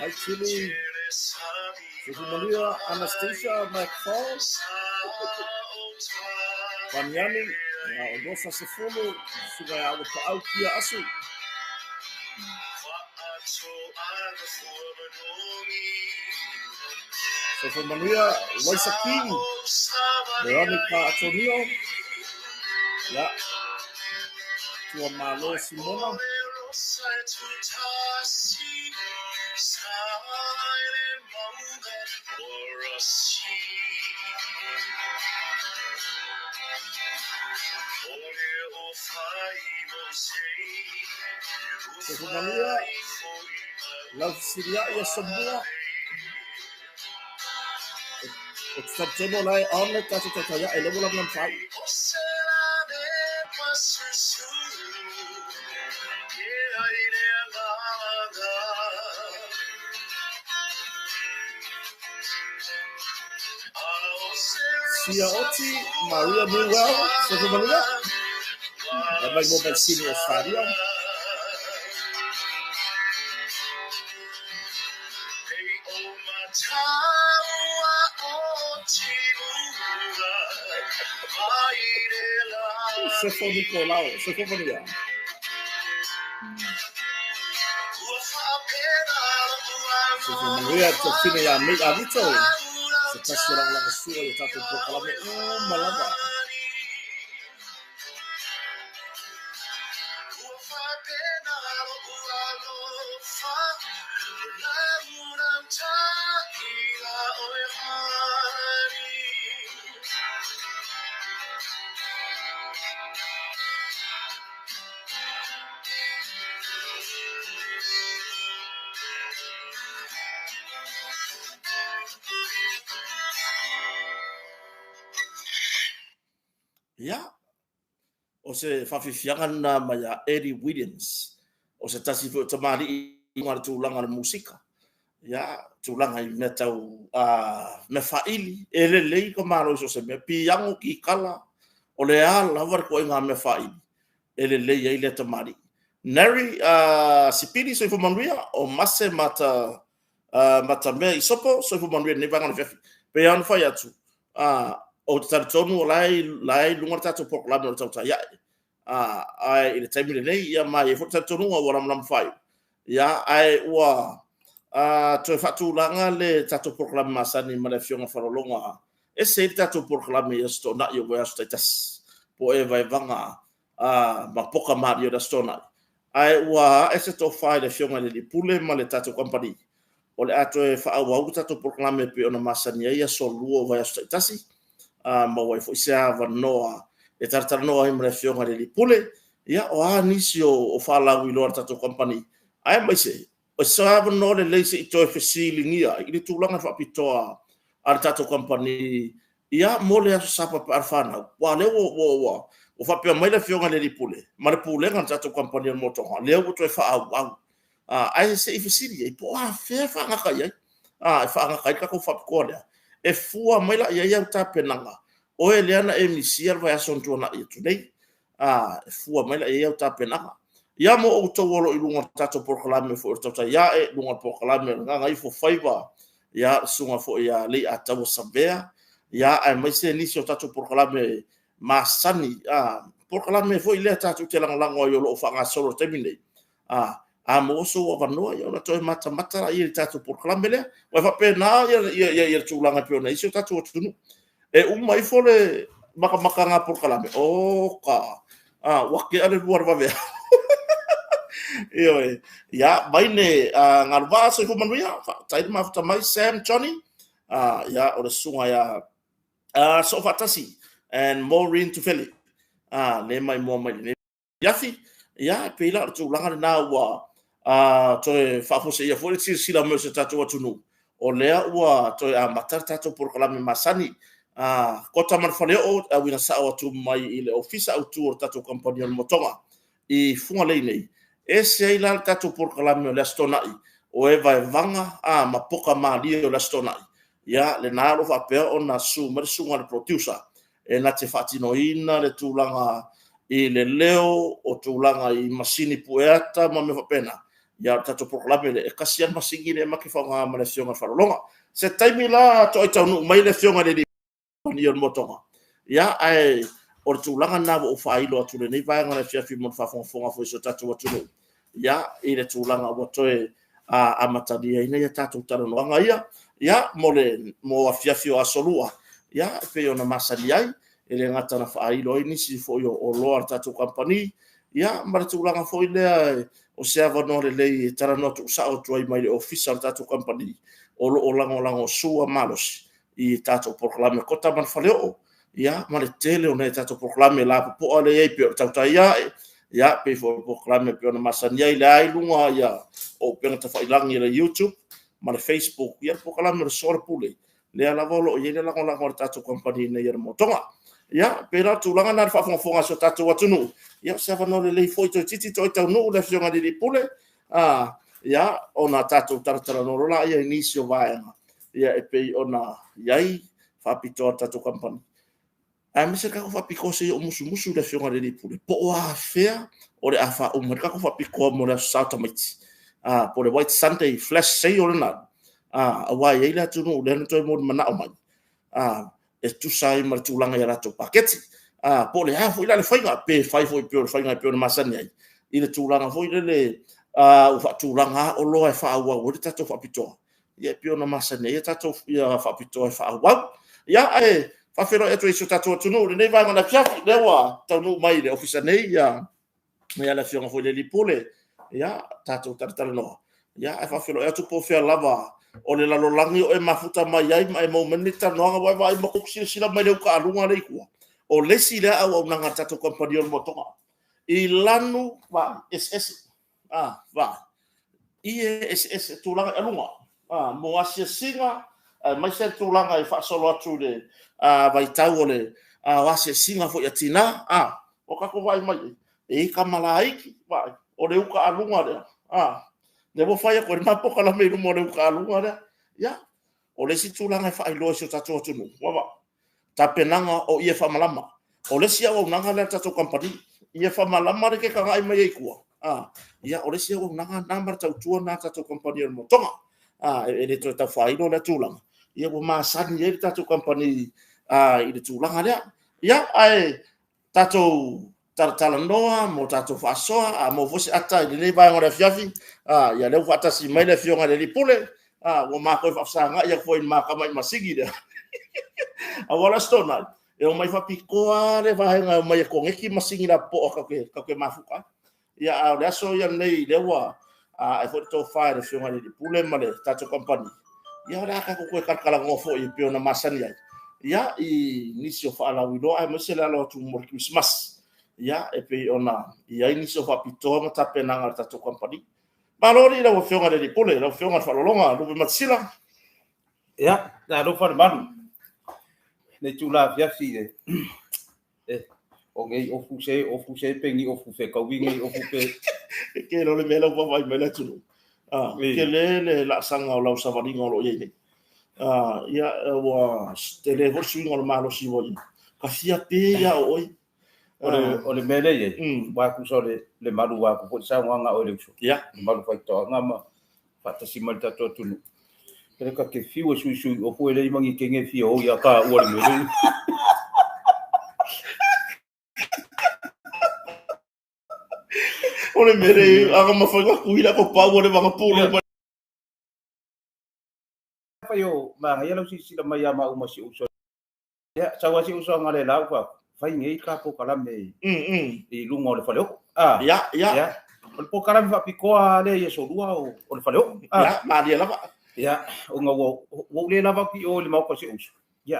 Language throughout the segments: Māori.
Actually, Maria Anastasia McFall, Panyani, Rosa Sefulu, Sugaya Aukia Asu. So Maria Waisaki, Veronica Antonio, yeah, to Malo Simona. So Maria Love Syria ya semua. Exceptional lai on le kata kata ya ele bola bola fai. Sia Oti Maria Newell so Maria. Vai mobile senior stadium. Sefo Nicolau, Sefo Maria. Sefo Maria tofine ya mid abito. Sekasi lang sura ya tatu proklame malaba. Ya, o se whawhiwhiangan na maya Eddie Williams, o se tasi fo tamari i ngara tūlanga na musika. Ya, tūlanga i mea tau me whaili, e le lei ko maro iso se mea piango ki kala, o le a lawar ko inga me whaili, e le lei ai le tamari. Neri, sipiri so i fumanuia, o mase mata mea isopo, so i fumanuia ne vangana whewhi. Pe anu whai atu, o te taritonu o lai lunga tatou proklame o tauta ia ai i le taimile nei ia mai e fo taritonu o waramlam fai ia ai ua toe whatūlanga le tatou proklame masani ma le fionga wharolonga e se le tatou proklame ia stona i o wea staitas po e vai vanga ma poka maari o da stona ai ua e se to fai le fionga le pule ma le tatou company o le ato e whaau tatou proklame pe ona masani ia so luo vai staitasi ma wai fo sia va noa e tartar noa i mre fionga le pule ia o nisi o fala wi lor tatou company ai mai se o sa va no le leise i toe fesilingia i le tulanga fa pitoa al tatou company ia mole aso sapa par fana wa le o fa pe mai le fionga le pule ma le pule ngan tatou company mo to le o toe fa au ai se i fesili i po fe fa nga kai fa nga kai ka ko fa ko e fua mai la ia ta penanga o e leana e misia vai ason tona i tunei e fua mai la ia ta penanga ia mo o to wolo i lunga tato proklame fo tata ia e lunga proklame nga ngai fo faiva ia sunga fo ia le atawa sabea ia ai mai se ni so tato proklame masani proklame fo ile tato te lang lang o yo lo fa nga solo temine a mo so wa no yo na to mata mata i tato proklame le wa fa pe na ia tu langa pe na iso tato tunu e mai fo le maka maka nga proklame o ka wa ke ale luar va ve ya baine ngarva so ko manuia tai ma mai Sam Johnny ya o sunga ya so fatasi and Maureen to Philip ne mai mo mai ne yafi ya pela tu langa na wa to fa fo se ya fo sila mo se tatu tunu o lea wa to matar tatu por kalame masani kota man fale o wina sa o tu mai ile ofisa o tu tatu company motonga i funga le nei ese ai la tatu por kalame le stonai o e vai vanga ma poka ma dio le stonai ya le nalo fa pe ona su mer sunga le producer e na te fatino ina le tulanga i le leo o tulanga i masini pueata ma me fa pena ya tatu proklame le kasian masingi le makifanga ma le fionga farolonga se taimi la to tau mai le fionga le ni on motonga ya ai o tulanga na o failo atu le nei vai ngana fia fi mon fa fonga fo so tatu watu ya i le tulanga o toe a matadi ina ya tatu taro no nga ya mo afia fio asolua ya pe ona masali ai ele ngata na failo ini si fo yo o lo tatu company ya mar tulanga fo ile o se ava no le tara no tu sa o tu mai le official tatu company o lango sua malos i tatu proklame kota man faleo ya ma le tele o ne tatu proklame la po ale e pe tatu ya pe fo proklame pe ona masania ile ai lunga ya o pe ta failangi le YouTube ma le Facebook ya proklame le sor pule le ala volo ye le lango tatu company ne yer motonga ya pera tulanga na fa fonga so tatu watunu ya sava no le foi to titi to tau no le fionga di pule ya ona tatu tartara no la ya inicio vai ya e pe ona yai fa pito tatu company me se ka fa piko se o musu le fionga di pule po a fea o le afa o merka ko fa piko mo le sautamiti po le white sunday flash say o na wa ye la tunu le no to mo mana o mai e tu sai mar tu langa ya rato paketi po le ha foi la le fainga pe fai foi pe fainga pe masani ai ile tu langa foi le o fa tu langa o lo e fa wa o tato fa pito ye pe ona masani e tato ya fa pito e fa wa ya fa fero e tu iso tato tu no ne vai na fiafi le wa tau mai le ofisa nei ya me la fiona foi le lipole ya tato tartara no ya fa fero e tu po fe lava o le lalolangi o e mafuta mai ai mai mo menita noanga vai mo kuksi sila mai le ka alunga le ku o le sila au nanga tatu company o motonga i lanu va ss va ss tulanga alunga mo asia singa mai se tulanga i fa solo atu le vai tau le asia singa fo yatina o ka ko vai mai e ka malaiki va o le ka alunga le le mo fai ko ma poka la me mo le ka lunga ya o le situlanga fa i lo so tatu tunu wa ta penanga o ia fa malama o le sia o nanga le tatu company ia fa malama le ke ka ai mai ku ya o le sia o nanga number tau tu na tatu company mo tonga e le to ta fa i lo le tulanga ia o ma san ye tatu company i le tulanga le ya ai tatu tartala noa mo tatu fasoa mo fosi ata le vai ngora fiafi ya le fata si mai le fionga le pule o ma ko fa sanga ya foi ma ka mai masigi de wala stona e o mai fa pikoa le vai nga mai ko ngeki masigi la po ka ke mafuka ya le so ya nei le wa e fo to fa le fionga le pule ma le tatu company ya la ka ko ka kala ngofo i pe ona masani ya i nisio fa la wido ai mo se la lo tu mo Christmas ya e pe ona ia ini so fa pito ma ta pena ngar ta to company balori la wo fionga de pole la fionga fa longa lo be matsila ya la lo fa ban ne tu la via fi o ngai o fuse pe ni o fuse ka wingi o fuse ke lo le mela wa vai mela tu ke le la sanga o la savani ngolo ye ya wa tele vo swing o malo si vo ka fia pe ya oi o le mele ye wa ku so le malu wa ku sa nga o le so ya malu fa to nga ma fa ta simal ta to tu le ka ke fi o su o fu le mangi ke nge fi o ya ka o le mele o le mele aga ma fa ku ila ko pa o le manga polo fa yo ma ya lo si la mai ma o ma si o so ya sa wa si o so nga le la fa fai ngai ka po kala me i lunga o le faleo ya o po kala fa pikoa le ye so lua o le faleo ya ma dia lava ya o nga wo le lava ki o le mau ko si uso ya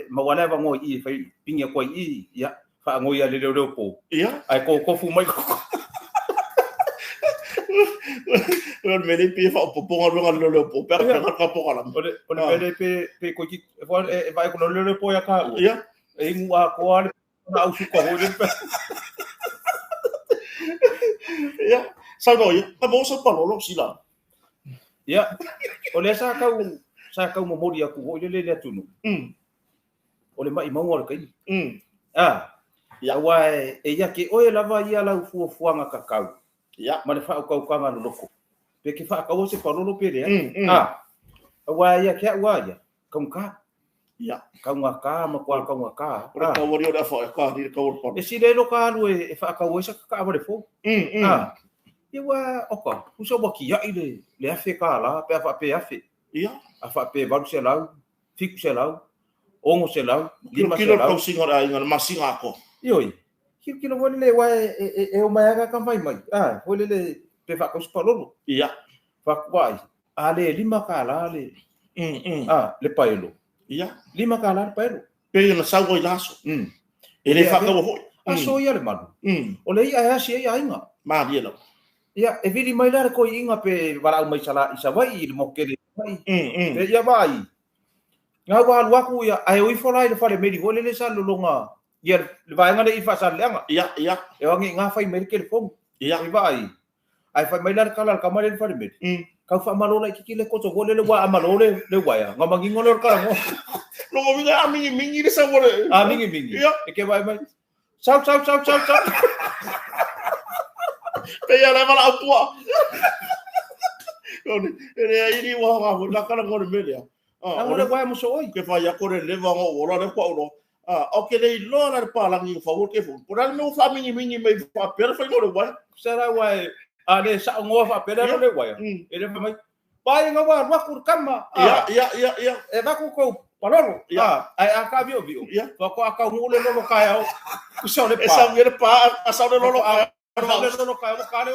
ma wala va ngo i fai pinga ko i ya fa ngo ya le po ya ai ko fu mai ko o mele pe fa po po nga lo po per ka po kala o le mele pe ko ki vai ko lo po ya ka ya e ngua ko ale na usu ko ho le ya sa no ya ka mo sa pa lo sila ya o le sa ka mo mori aku o le tunu o le mai mau o le kai ya wa e ya ke o la va ia la fu fuanga kakau ya ma le fa ka nga loko pe ke fa ka o se pa lo pe le wa ya ke wa ya ka ya ka nga ka ma kwa ka nga ka ka wori o da fa ka ni ka wor e si le lo ka lu e fa ka o sa ka ba le fo e wa o ka u so bo ki ya ile le afe ka la pe fa pe afe ya a fa pe ba se la fiku se la ongo se la lima se la ko singa inga masinga ko yoi kilo wole le wa e o mai ka mai mai wole le pe fa ko spalolo ya fa kwai ale lima ka la le le paelo ya lima ka la paelo pe na sa go ilaso ele fa ka ho aso ia le manu o le ia si ia inga ma dia lo ya e vili mai la ko inga pe wala mai sala isa vai le mokele vai pe ia vai nga wa lu aku ya ai oi fola le fa le medi wole le sa longa ia le vai nga le ifa sa lenga ya e wangi nga fai mer ke fom ya e vai ai fai mai la kala ka mare fa le medi ka fa malola ki le ko to wole le wa amalole le wa ya nga mangi ngolo ka ngo lo go vinga mingi le sa wole mingi e ke vai mai sau pe ya la mala tua ele aí ni wa ga la kala ngore mele ngore wa mo so oi ke fa ya ko le va ngo ora le ko no o ke le lo la pa la ngi fa wo ke fu por al no fa mingi me fa per fa ngore wa sara wa ale sa ngo fa per le wa ele fa mai pai nga wa ku kama ya e va ku ko palolo ai aka bio fa ko aka ngule lo ka ya ku so le pa esa ngere pa asa le lo ka lo ka le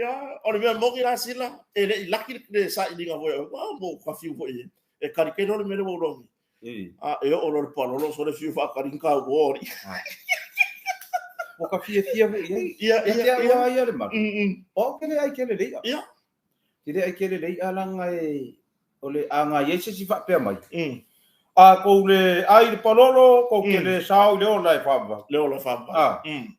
ya ora me mo gira sila ele laki de sa idinga voya mo ka fiu vo e kari ke no me mo lo e o lo pa lo so le fiu fa kari ka wori o ka fiu vo ya le ma o ke le ai ke le ya ke le ai ke le alanga e o le anga yese si fa pe mai a ko le ai le palolo ko ke le sao le ola fa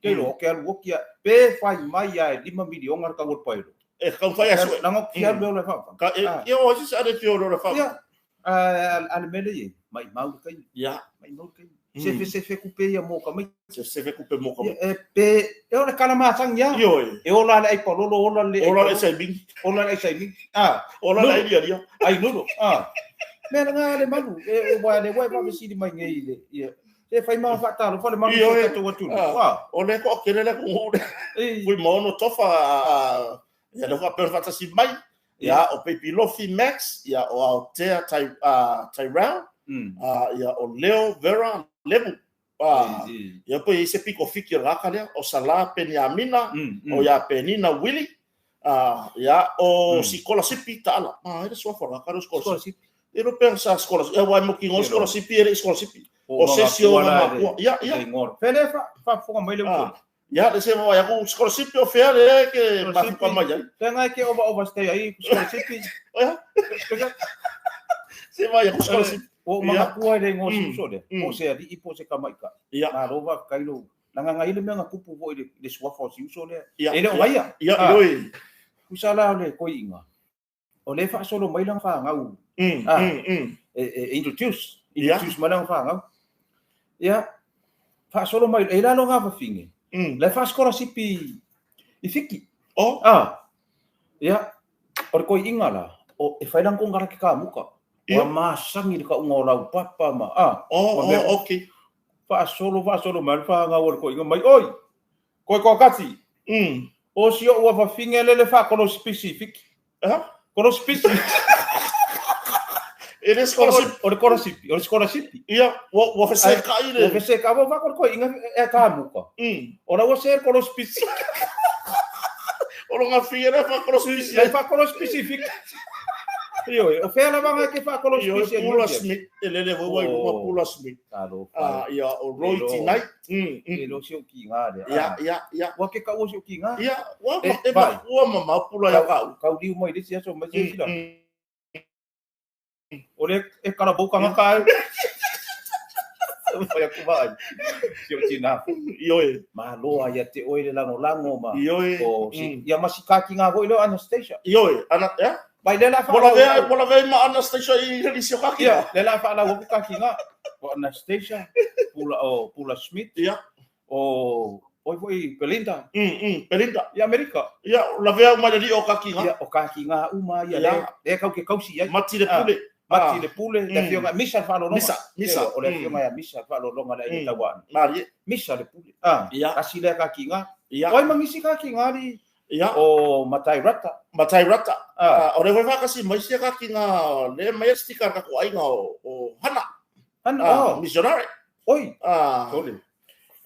ke lo ke al kia pe fai mai ai 5 milion ar ka wor pailo e ka fai aso nango kia le ola fa ka e o si sa de fio lo fa al mele ye mai mau kai ya mai mau kai se fe coupe ya mo ka mai se fe coupe mo ka e pe e ola kana ma sang ya e ola le ai palolo ola le sai bing ola le dia ai no me nga le malu e wa le wa pa si di mai ngai le e fai ma fa ta lo fa le malu ka to watu o le ko ke le ko fui mo no tofa ya lo fa per fa si mai ya o pe pilofi max ya o altea Tyrell ya o Leo Vera lebu ya po ese pico fikir rakale o sala Peniamina o ya Penina Willy ya o sikola sipi tala ele só fora cara sikola sipi eu pensa escola eu vai mo kingo escola sipi ele escola sipi o sesio na ya pele fa fo mai le ya de se vai a escola sipi o fere que va pa mai tenga que o stay aí escola sipi se vai a escola sipi o mga kuai le ngo so de o se ali ipo se kamaika na rova kailo nanga ngai le menga kupu vo le swafo si so le ele o mai ya loi usala le koinga o le fa solo mai lang fa ngau introduce Ia tus mana fanga. Ia fa solo mai e la no ngava finge. Le fa skora sipi I fiki. Oh. Ia o ko ingala o e fai lang ko ngara ka muka. Wa masangi ka ngola papa ma. Okay. Fa solo man fa nga o ko inga mai oi. Ko kati. O si o wa finge le fa ko specific. Ko specific. It is scholarship. Ia, wa fese ka ile. Wa fese ka wa ko inga e ka muka. Ora wa se ko specific. Ora nga finge fa ko specific. Fa ko specific. Io, o fe la vanga ke fa ko specific. Pula Smith, ele wa Pula Smith. Ia, o Roy Tinai. Lo se o ki nga. Ia. Wa ke ka o se o ki nga. Ia, wa mama pula ya ka. Ka u mo ide sia so ma se sila. Ole e kara boka nga ka. Foi akuba. Sio tina. Ioe. Malo ya te oile lango ma. Ioe. O si ya masika ki nga ho ilo Anastasia. Ioe, ana ya. Vai lela fa. Bola ve ma Anastasia I relisio ka ki. Ya, lela fa la ho ka ki nga. O Anastasia, Pula Smith. Ya. O foi Belinda. Belinda. I Amerika. Ya, la ve ma di o ka ki nga. Ya, o ka ki nga uma ya. E ka ke kausi ya. Mati le pule. Mati le pule, la fionga misa fa lo longa. Misa. O le fionga ya misa fa lo longa la e tawan. Mari. Misa le pule. Ya. Asile ka ki nga. Ya. Oi mangisi ka ki nga di. Ya. O Matai Rata. O le vai kasi mai sia ka ki nga le mai sticker ka ko ai nga o Hana. Missionary. Oi. Tole.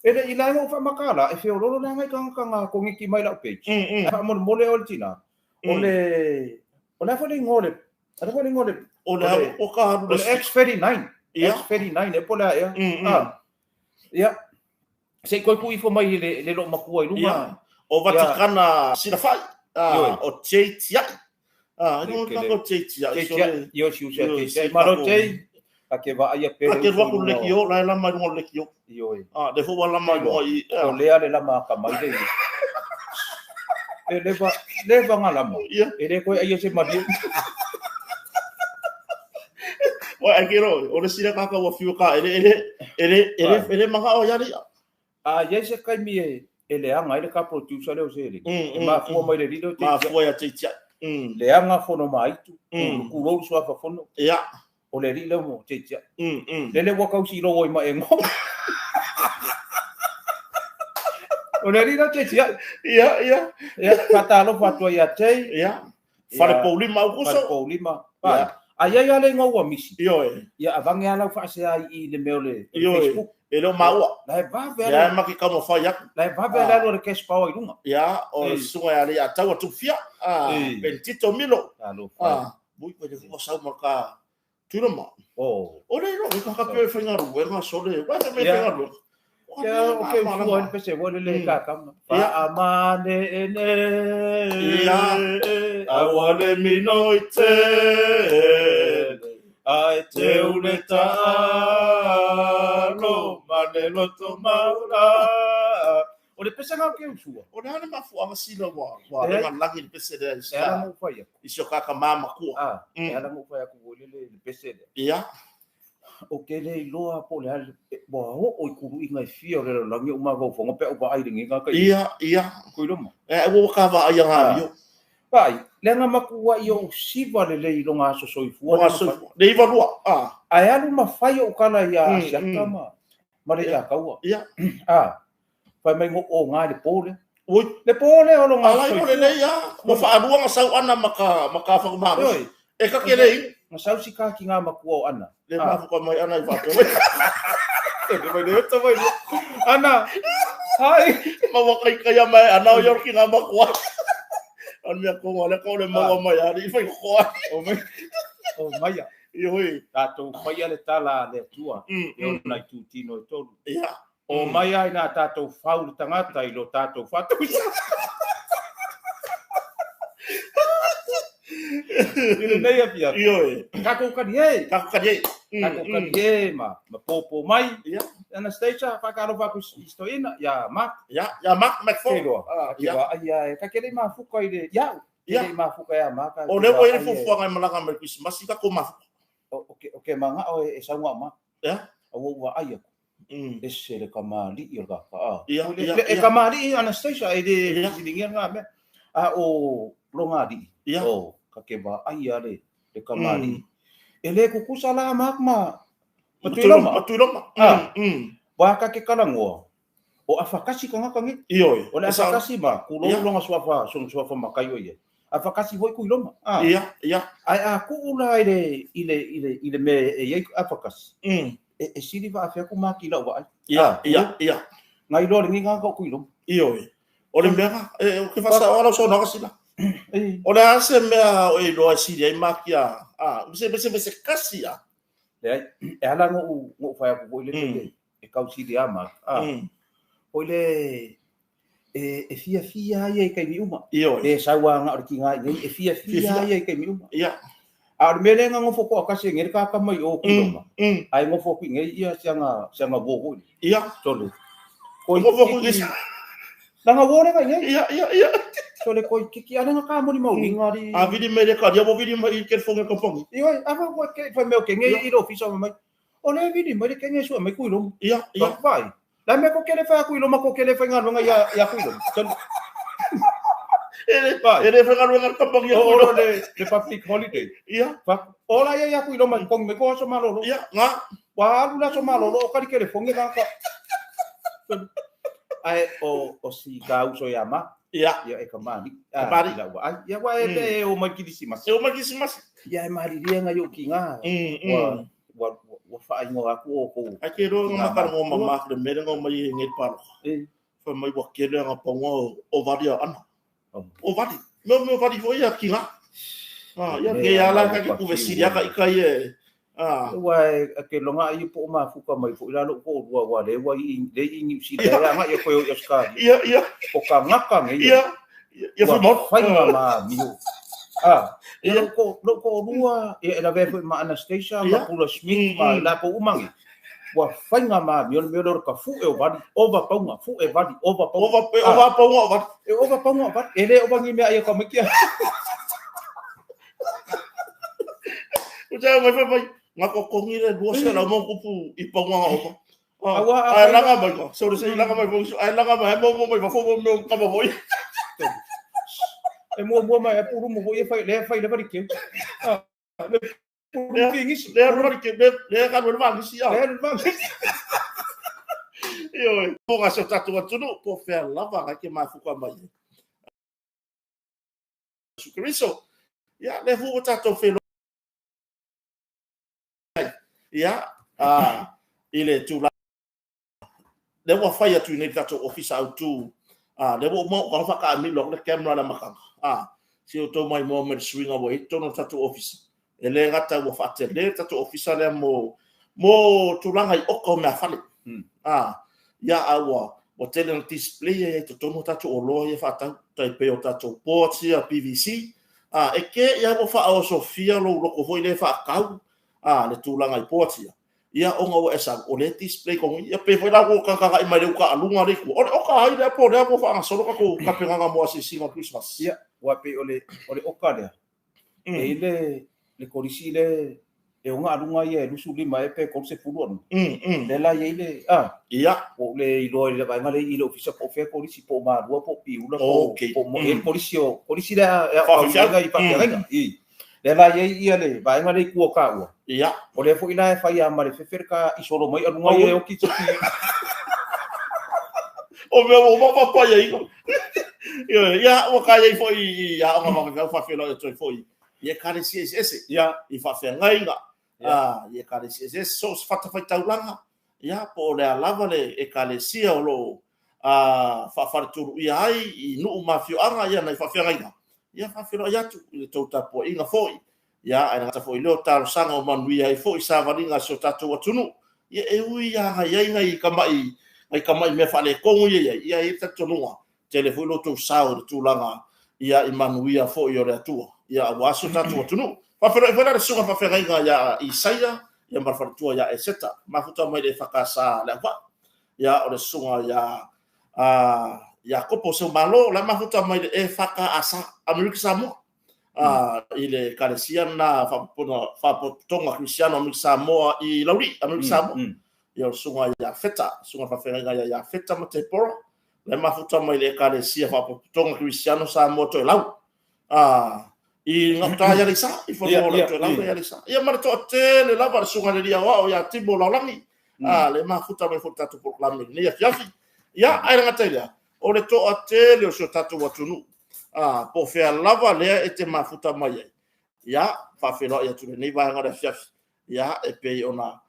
Ele ila mo fa makala e feo lolo na ngai kanga ko ngiki mai la page. Fa mo le ol tina. Ole fa le ngole. Ada fa le ngole. Ole o ka Ole X39. X39 e pola ya. Ya. Se ko ku ifo mai le lo makua I luma. O Vaticana Sinafai. O Cheitia. Ino ka Cheitia. Yo si usa Cheitia. Maro Chei. Ake va ia pere. Ake va ku le kio, la mai ngo le kio. Yo. De fo la mai ngo I. O le ale la ma ka mai le. Le va ngala mo. Ele ko ia se mari. Wa akiro, o le sira ka wa fiu ka ele manga o yari. Yes kai mi ele anga ele ka producer le o se ele. Ma fu mai le video te. Ma fu ya te tia. Le anga fono mai tu. Ku ro so fa fono. Ya. O le ri le mo te tia. Le wa ka si ro oi ma engo. O le ri le te tia. Ya. Kata lo fa to ya te. Ya. Fale polima o so. Fale polima. Ai ale ngau misi. Ioe. Ia avange ala fa se ai I le meole Facebook. Ele maua. Lai va vera. Ya maki ka mo fa ya. Lai va vera lo ke spa I lunga. Ya, o sunga ale ata wa tu fia. Bentito milo. Bui ko de ko sa marka. Tu no ma. Ole no ka pe fa ngaru, nga sole. Wa me pe ngaru. Ya, okay, fuan pese wole le ka kam. Fa amane ene. Ya. Awale minoite. Ai te uleta lo manelo to maula. O le pese nga ke usua. O le ana mafu anga sila wa le lagi le pese de isa. Ala mo fa ya. Iso kaka mama ku. Ala mo fa ya ku wole le pese de. Ya. O ke le loa po le ale wa o kuru inga fia le langi uma go fonga pe o ba ai ringa ka. Ia. Ko iloma. O ka va ai nga yo. Pai, le nga makua yo siva le longa so soifua. Le iva lua. Ai alu mafai o kana ya siakama. Mare ya kaua. Ia. Pai mai ngo o nga le pole. Oi, le pole o longa. Ai mo le ya. Mo fa adua nga sau ana maka fa ma. E ka kele. Nga sau sika ki nga makua o ana. Le ma ko mai ana I va to. Le mai le to mai. Ana. Hai, ma wa kai kaya mai ana yo ki nga makua. An mea ko le mawa mai ari fai ko o mai Ioi tatou mai le tala le tua e na tu tino tolu ia o mai ai na tatou fau le tangata I lo tatou fatu nei apia Ioi kako kanie ma popo mai ia Anastasia fakaro faku historina ya Mark McFall ya ai ka kele ma fuka ile ya ile ma fuka ya maka o le o ile fuka ngai malanga me Christmas ka ko ma o manga o e saunga ma ya wa ai ese le kamali i ka ya e kamali Anastasia e de silingia nga me o longadi o ka ke ba ai ale le kamali ele kukusa la makma matuloma wa ka ke kalango o afakasi kanga kangi iyo o le afakasi ma kulonga suafa makayo ye afakasi hoi kuiloma ia ai aku ula ile me ye afakasi e sili va afia ku makila wa ia ngai lo ringi nga ko kuiloma iyo o le mea o ke fasa ora so no kasila o le ase mea o i lo asili ai makia bese kasia e ala ngo fa ko ile e kausili ama Ole e fia ye kai mi uma. E sawa nga o kinga ye e fia ye kai mi uma. Ia. A mele nga ngofo ko akase ngere ka mai o kuloma. Ai ngofo ku ngai ia sanga wo. Ia. Tole. Ko ngofo ku gisa. Nanga wo le ngai. Ia. Tole ko kiki ana nga ka mo ni mau ngari. A vidi mele ka dia mo vidi mai ke fonga kompong. Ia, ava ko ke fa me o ke ngai i ro fisa mai. Ole vidi mai ke ngai so mai kuilom. Ia. Vai. La me ko kele fa kuiloma ko kele fa ngalo nga ya kuilom. Ele fa ngalo nga kompong ya olo de public holiday. Ia. Fa ola ya kuiloma kong me ko so malolo. Ia, nga. Wa lula so malolo o kali kele fonga ka. Ai o si ka uso ya ma. Ia. Ya e kamani. Kamani. Ya wa e o makidisimas. E o makidisimas. Ya e mari dia nga yo kinga. Wa fa ingo aku ko akero nga makar ngo mama de mere ngo mai ngai par fa mai wa kele nga pongo o varia ana o vari no vari foi aqui lá ya que ala ka ku vesiria ka ikaye wa ke longa i po ma fu ka mai fu la lo ko wa le wa i ni si ya nga ya ko ya ska ia o ka ngaka ngai ia fa mo fa ma mi loko rua e la vefe ma Anastasia ma Paula Smith ma la ko umangi wa fainga ma mi ka fu e vadi over paunga fu e vadi over paunga ele over ngi me ai ka makia uja mai ngako kongi le duo se la mo kupu i paunga o ai langa mai ko so se langa mai ko ai langa mai mo mai ba fo mo ka mo voi e mo mai puru mo e fai le bari ke le puru fingis le bari ke le ka no va ngisi le va yo po ga so tatu tunu po fer lava ka ma fu ka mai su kristo ya le fu tatu fe ya ile tu la le wa fai tu ne tatu office out tu le mo ko fa ka mi lo le camera na makanga si o to mai mo me swing away to no tatu office ele ngata wo fa le tatu office le mo tulanga i oko me afale ya awa o tele display to no tatu o lo ye fa ta pe o tatu porti a PVC e ke ya wo fa o Sofia lo ko foi le fa kau le tulanga i porti ia onga o esa o le display ko ia pe foi la ko ka i mai le ka alunga le ko o ka ai le po le ko fa solo ka ko ka penga mo asi singa Christmas ia wa pe ole oka le e le korisi le e onga alunga ia lusu lima e pe ko se puluan le la ia le ia o le ilo le vai ngale ilo ofisa po fe korisi po ma rua po piula po mo e korisi le fa i pa i le la ia le vai ngale ku ka ua ia o le fo ila e fai a mare feferka i solo mai alunga ia o ki tsi o me o pa ia ia o ka ia foi ia o ma fa fe lo e foi ia kare ss ia i fa fe ngai nga ia kare ss so fata fai taulanga ia po le lava le e kale sia o lo fa farturu ia ai i nu mafio anga ia na fa fe ngai nga ia fa fe lo ia tu to tapo inga foi ia ai ngata foi lo talo sanga o manui ai foi sa valinga so tatu atunu ia e ui ia ngai kamai me fa le kongu ia i tatu nua telefone lo to sao tu langa ia i manui a foi o le atua ia wa so tatu atunu fa fe le sunga fa fe ngai ia Isaia ia mar fartua ia eseta mafuta mai le fakasa le va ia o le sunga ia kopo se malo la mafuta mai e faka asa Amerika Samoa i le kalesia na whapotonga Cristiano Amerika Samoa i lauri Amerika Samoa ia sunga ia feta sunga whawhenga ia feta ma te pora le mafuta mai le kalesia whapotonga Cristiano Samoa to lau i ngata ia lisa i whanora to lau ia lisa ia mara to te le lava sunga le lia wao ia tibo laulangi le mafuta mai futa tu proklami ni ia fiafi ia ai ngata ia o le to te le o so tatu watunu po fea lava lea e te mafuta mai ia whawhelo ia tune nei vai ngare fiafi ia e pei ona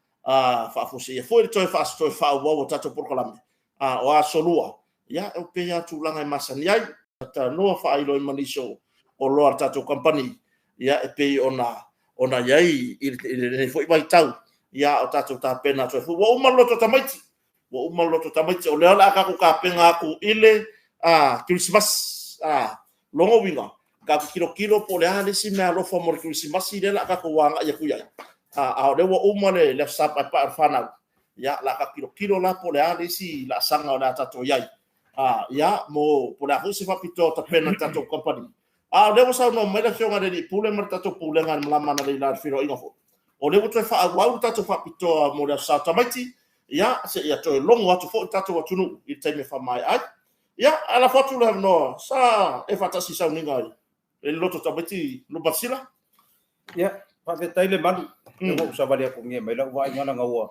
whawhose ia foi toi whasto e whawau o tato porkalame o a solua ia e pei atu langa e masani ai ta noa whailo i maniso o loa tato company ia e pei ona iai i le foi vai tau ia o tato ta pena toi fu wa umaloto tamaiti o lea la ka penga aku ile Christmas longo winga ka kilo po le ale si me alo fo mo Christmas ile la ka ko wanga ya kuya le wo umale le sa pa fana ya la ka kilo la po le ale si la sanga la tato yai ya mo po la husi fa pito ta pena tato company le wo sa no me le fionga de pule mer tato pule ngan mlama na le la firo inga fo o le wo te fa wa tato fa pito mo le sa tamaiti ya se ya to longo atu fo tato watu no i te me fa mai ai ya ala fotu le no sa e fatasi sa uninga e loto tabeti no basila ya pa ve tai le manu e mo sa vale ko nge mai la wa ngana ngawa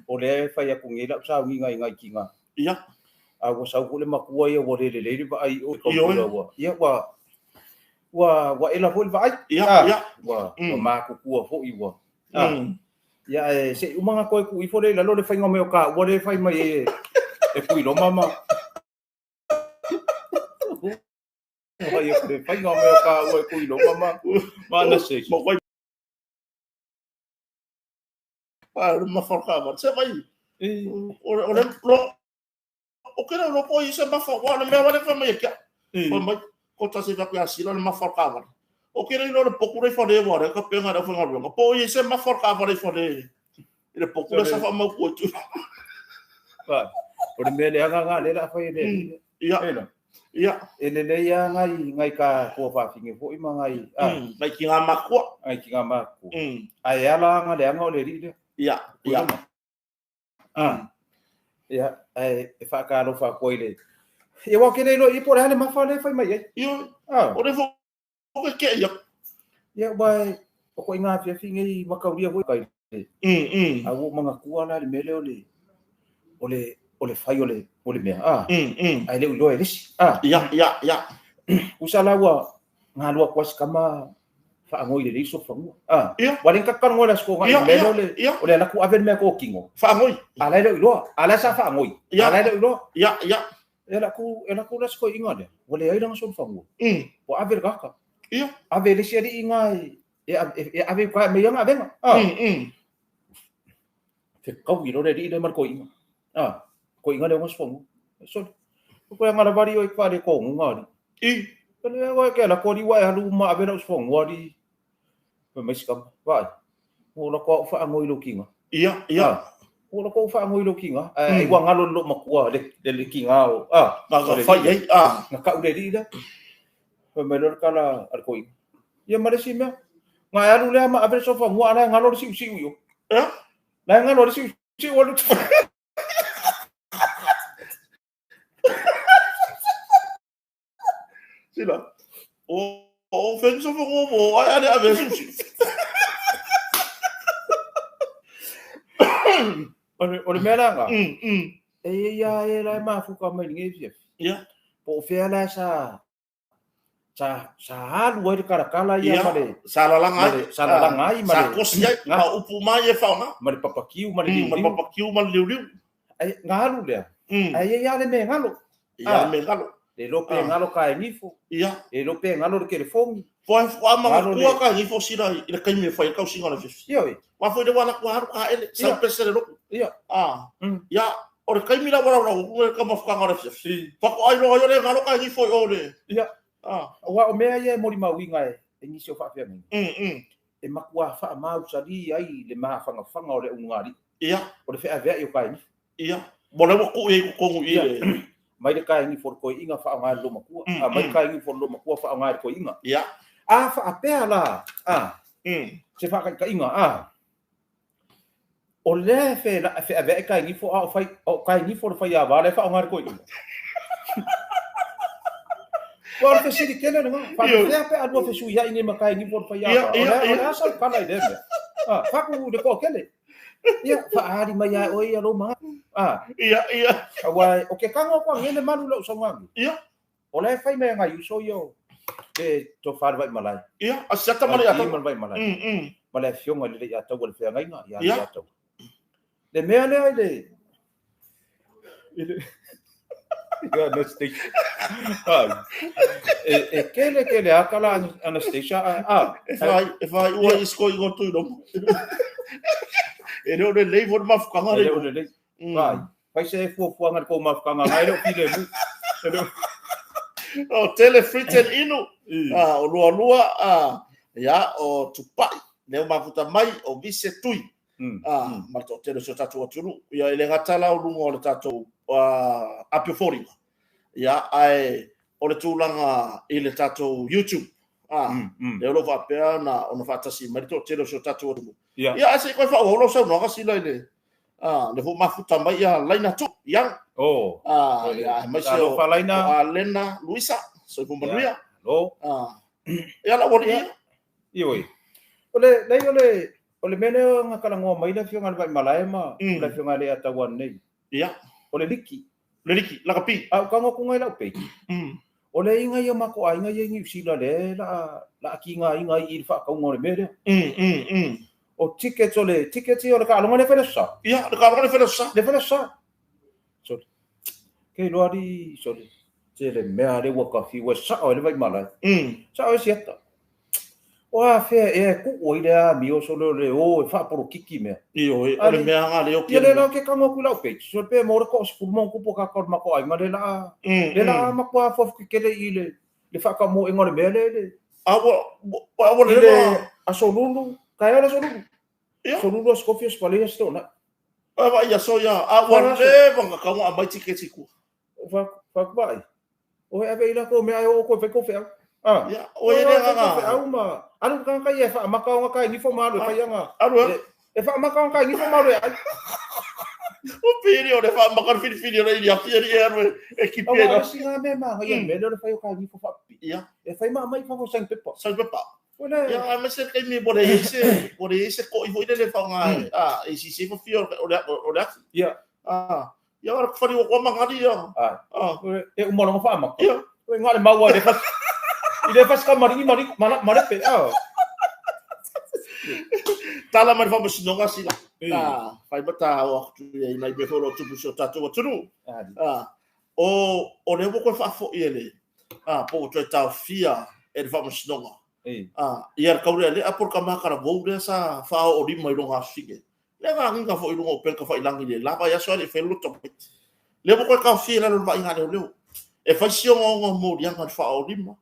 o le fa ya ko nge la sa uninga ngai kinga ya a wo sa ko le makua ya wo le ba ai o ko wa ya wa ela hol vai ya wa ma ku ku fo i wa ya se umanga ko ku i fo le la lo le fa ngome o ka wo le fa mai e ku no mama Ai e fai ngā mea ka ue kui no mama mana se mo koi ma forkava se vai o le o kera no poi se ma fa wa me va fa mai ka o mai ko ta se va ka sila ma forkava o kera no le poku re fa de wa ka penga da fa ngā poi se ma forkava re fa de le poku re sa fa ma ko tu va o le me le nga le la fa de ia ele le ia ngai ka ko fa finge fo i mangai mai ki nga makua ai ala nga le nga le ri ia ia ai e fa ka lo fa ko ile e wa ke le i por ale ma fa le fa mai io o le fo ke ia bai o ko nga fi finge i makauria fo kai a wo manga kua na le mele o le fai o le mea ai le ulo elisi ia usala wa ngalua kwa skama fa ngoi le iso fa mo ia wale ka kan ngola sko ngai mele o le la ku aven me ko kingo fa ngoi ala le ulo ala sa fa ngoi ala le ulo ia ela ku la sko inga de wale ai lang so fa mo o aver ka ia ave le seri ngai e ave ka me yang ave te kau i le ri le mar ko inga ko inga le ngos fongo so ko nga la vari o pa de ko ngari pele wa ke la ko ri wa halu ma ave os fongo wari pe mai skam vai o la ko fa ngoi lo kinga ia o la ko fa ngoi lo kinga ai wa ngalo lo makua de kinga o ga fa ai nga ka ure ri da pe me lo kala al ko ia ma si me nga alu le ma ave so fongo ana ngalo si yo la ngalo si o lo sila o fen so fo mo ai ale ave sushi o mera nga ia la ma fu ka mai nge ia po fe ala sa halu ai kala ia mare sala langa ai mare sa kosia nga upu mai e fauna mare papakiu mare liu ai ngalu le ai ia le me ngalo ia me ngalo e lope ngalo ka ngifo ia e lope ngalo ke fongi foi ama ku ka ngifo sira ile kai me foi ka singa na fifi ia wa foi de wala ku haru ka ele sa pese de lo ia ia o kai mi la wala ku ka ma fuka ngara fifi fa ko ai lo yo le ngalo ka ngifo o le ia wa o me ai mori ma winga e nisi o fa fe me e makua fa ma usali ai le ma fanga o le ungari ia o le fe ave yo kai ia mo le ku e ku ile mai le kai ni for ko inga fa nga lo makua mai kai ni for lo makua fa nga ko inga ia whaapea la. Se whakainga. O le fe ave kai ni fo au fai o kai ni fo fai ava le fa o ngar ko i. Por te sidi kele no. Pa le pe adu fe su ya ini makai ni fo fai ava. Ora sa kala ide. Fa ku de ko kele. Ia fa ari mai ai oi alo ma. Ia. Wa o ke kango ko ngene manu lo so ngang. Ia. O le fai me ngai so yo. E to fa vai malai. Ia, asata mali ata vai malai. Malai fionga le ya tau le fe ngai nga ya tau. Le mea lea ele Anastasia. Kele akala Anastasia. If I ua isko i gotu no. Ele o le vor mafukanga le o le. Vai se fuanga ko mafukanga ngai lo pile mu. O tele fritten inu. O lua ya o tupai. Ne mafuta mai o vise tui. Ma to tele so tatu aturu ia ele gatala o lungo le tatu apio fori ia ai o le tulanga ile tatu YouTube le lo va pe na ona fatasi ma to tele so tatu aturu ia ase ko fa o lo so no ga sila ile le fu mafuta mai ia laina tu yang ia ma se o laina Lena Luisa so ko manuia ia la wori ioi ole ole mene nga kala ngo mai la fionga vai malai ma la fionga le atawan nei ia ole liki la kapi au ka ngo ku ngai la pe ole inga ia mako ai ngai ngi sila le la ki nga inga I fa ka ngo le mene o ticket ole ka lo ngale fele sa ia ka lo ngale fele sa so ke lo ari so le mea le wa ka fi wa sa ole vai malai sa o sieta Wa fe ku oile a mi o solo le o fa por kiki me. Io ole me anga le o ki. Le la ke kango ku la pe. So pe mo ko spulmon ku po ka ko ma ko ai ngale la. Le la ma ko fo ke le ile. Le fa ka mo ngole me le. Wa le a solulu, ka ya la solulu. Solulu as kofios pale sto na. Wa ya so ya a wa le nga ka mo a mai tiketi ku. Fa vai. O ave ila ko me ai o ko fe ko fe. Ya, o ele nga. Uma. Anu kan ka ye fa makao nga kai ni fo malu fa yanga. E fa makao kai ni fo malu ai. O period e fa makao fili re ia fieri e ki pe. O singa me ma ye me le fa yo kai ni fo fa. Ya. E fa ma mai fa fo sang pepa. Ona. Ya, ma se kai me bore ese ko I vo ile le fa nga. E si se fo fio o le. Ya. Ya ora fa ni o mangari ya. E o mo fa ma. Ya. O ngale ma wa de fa. Ile faz camarim mara pe. Tala mai vamos se não assim lá. Vai botar o aí na beforo tudo seu tatu o tudo. O levo com fafo ele. Pô, tu tá fia, ele vamos se não. E a caure ali a por cama cara vou dessa fa o ri mai longa figue. Leva nginga fo ilungo open ka fo ilangi le. La vai só ele fe luto. Levo com ka fia lá no vai ngale leu. E faz se o mo yang fa o ri mo.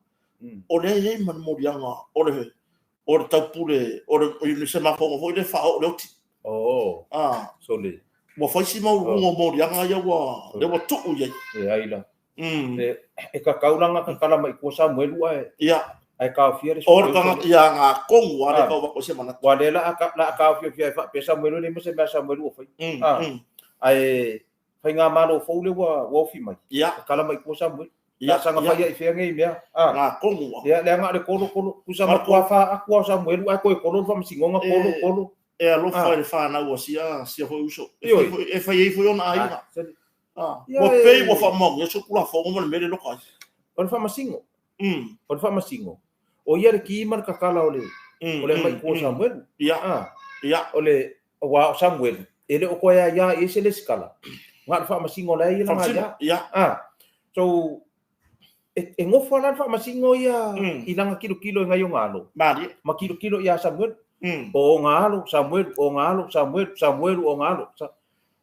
O le ye man mo dianga o le tapule o le se ma ko le fa o le ti so le mo fa si mo dianga ya wa le mo tu ye e ai la e ka kaulanga ka kala mai ko Samuel wa ya ai ka fiere o ka ya nga ko wa le ko se mana wa le la ka fiere fa pe Samuel le mo se ma Samuel o fa ai fa nga ma lo fo le wa fi mai ya kala mai ko Samuel Ya sanga fa ia fia ngai mea. Na kongo. Ya le nga le kolo kusama kwa fa akwa Samuel wa ko kolo fa msingonga kolo. E lo fa na wo sia ho uso. E fa ye fo ona ai. Mo pe wo fa mo, yo so kula fo mo le mele lo ka. On fa masingo. On fa masingo. O ia ki mar ka kala ole. Ole mai ko Samuel. Ya. Ya. Ole wa Samuel. Ele o ko ya ese le skala. Nga fa masingo la ia nga ya. So e ngofo ala fa masingo ia ilanga kilo ngai o ngalo. Mari. Ma kilo ia Samuel. O ngalo Samuel o ngalo.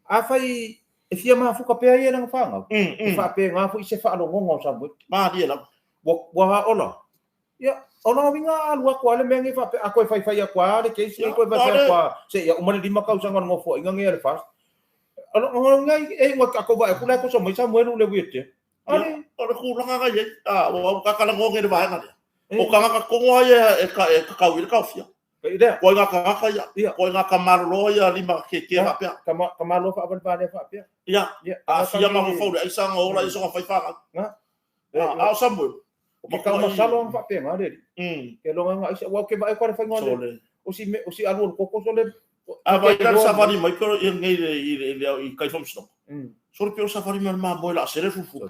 A fai e fia ma fuka pe ia nang fanga. E fa pe nga fu se fa lo ngongo Samuel. Mari la. Wa ola. Ya, ona winga alu ko ale mengi fa pe ako fai akwa le ke se ko ba fa se ya umane di makau sanga ngofo inga ngai fa. Ono ngai e ngo ako ba ko la ko so mai Samuel le wiete. Ale, ora ku langa ga ye. Wa ka kala ngo ngere ba nga. O kanga kongo ia e kakau i kaufia. Ko nga kanga ia. Ko nga kamarlo ia lima ke fa pia. Kamarlo fa ban fa pia. Ia. A fia ma fo ai sanga ora iso fa fa. A Samuel. O ka masalo fa pia ngare. Ke longa nga isa wa ke vai ko fa ngone. O si alu ko sole. A vai dar safari mai ko i ngai i kai fomsto. Solo pio safari ma boy la sere fufu.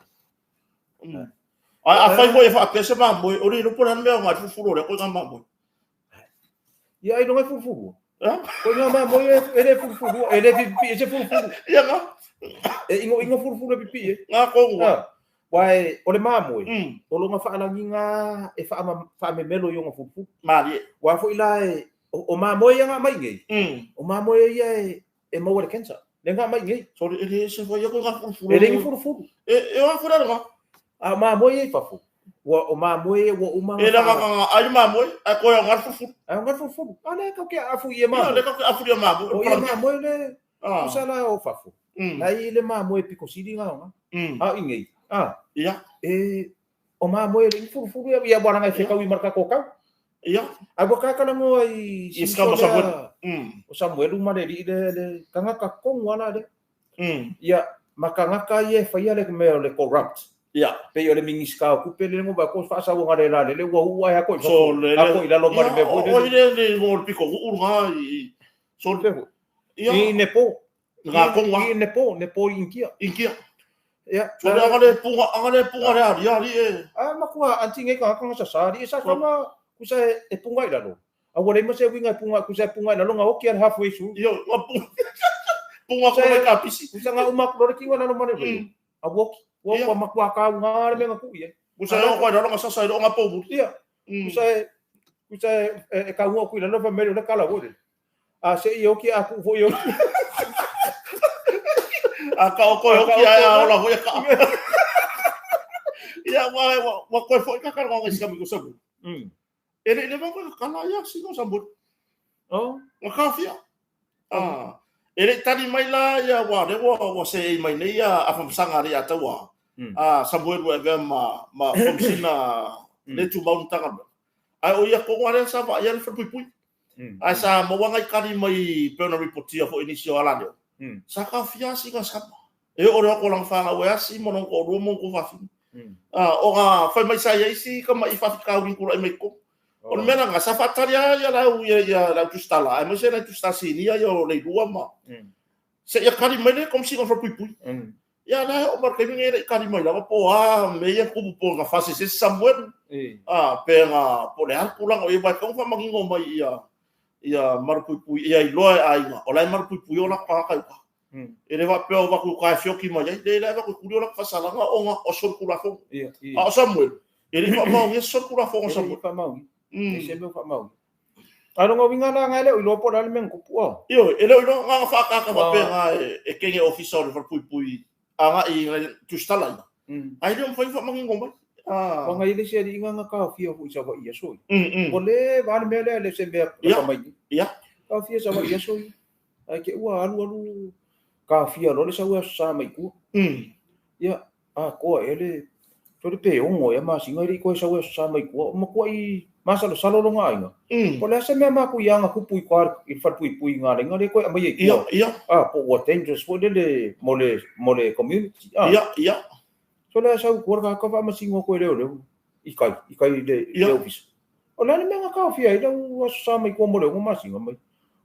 A fai boy fa pesa ma boy ori no por me nga fufu le ko nga boy. Ya ai no é fufu. Ko nga ma boy ele fufu, ele ese fufu. Ya nga. E ingo fufu le pipi. Nga ko nga. Wai ole ma boy. O lo nga fa ala nga e fa me melo yo nga fufu. Mali. Wa fo ila o ma boy nga mai ngai. O ma boy ia e mo le cancer. Le nga mai ngai. So ele se foi ko nga fufu. Ele ngi fufu. E wa fora nga. A ma boy e fafu. O ma moe o uma ele nga ai ma moe a ko nga fufu nga fufu ale ka ke afu ye ma le ka afu ye ma o ye ma moe le usala o fafu ai le ma moe piko sidi nga a ingei ia o ma moe le fufu ya bora nga feka wi marka ko ka ia a boka ka mo ai iska Samuel o Samuel uma le kanga ka ko wala de ia makanga ka ye fa ye le me le corrupt. Ya, pe yo le mingiska ku pe le ngo ba ko fa sa wo ngare la le wo ya ko so le ko ila lo mari me o le ngol piko u nga so le i ne po nga ko nga ne po inkia ya so le ngale punga ya ri ma ko anti nge ka sa sa ri sa ko ku sa e punga ila lo a wo le mo se winga punga ku sa punga ila lo nga o ki halfway through yo punga ko ka pisi ku sa nga umak lo ki wana lo mari a wo wa makwa ka ngare me ngaku ye busa yo ko ro nga sa sa ro nga po bu ia busa e ka ngo ku ila no me le kala wo a se yo ki aku vo yo a ka o ko yo ki a ola vo ya ka ia wa ko fo ka ka ngo ska mi ko sabu ele va ko kala ya si no sabu wa ka fia ele tani mai la ya wa de wa se mai nei ya a famsanga ri ata wa Samuel wa ma komsina le tu bauntanga ai o ia ko ngare sa va ia fa pui ai sa mo wanga kari mai pena reportia fo inisio ala sa ka fia si ka sa e o ro ko lang fa wa si mo no ko ro mo ko fa fi o ga fa mai sa ia si ka mai fa ka wi ko mai ko o mena nga sa fa taria ya la tu sta la ai mo se la tu sta si ni ya yo le dua ma se ia kari mai le kom si ko fa pui ya na o mar kemi ngai kari mai la po me ia ku po nga fase se Samuel pe nga po le har pulang o ia ba ko fa mangingo mai ia mar pui ia i loa ai nga o lai mar pui ola ka ka ele va pe o va ku ka fioki mai le va ku ola fa sala nga o nga o sol ku la fo a Samuel ele fa mau ia sol ku la fo Samuel fa mau se me fa mau alo ngo vinga na ngale o lo po dal men ku pu yo ele no nga fa ka ka pe nga e kenge officer for pui anga i tu stala ai dum foi mangi ngomba nga ile se ri nga ka fia fu sa va ia so ole van mele le se me mai ya ka fia sa va ia so ai ke wa alu ka fia lo le sa mai ku ya ko ele to de pe o e ma singa ri ko sa mai ku ma ko i ma sa lo salo nga inga ole se me ma ku ya nga ku pui kwar i fa pui nga le ko mai ya po what dangerous for le mole community ya so le sa ku ka ka ma singa ko le i kai le office ole le me nga ka fia ida wa sa mai ko mole ma singa mai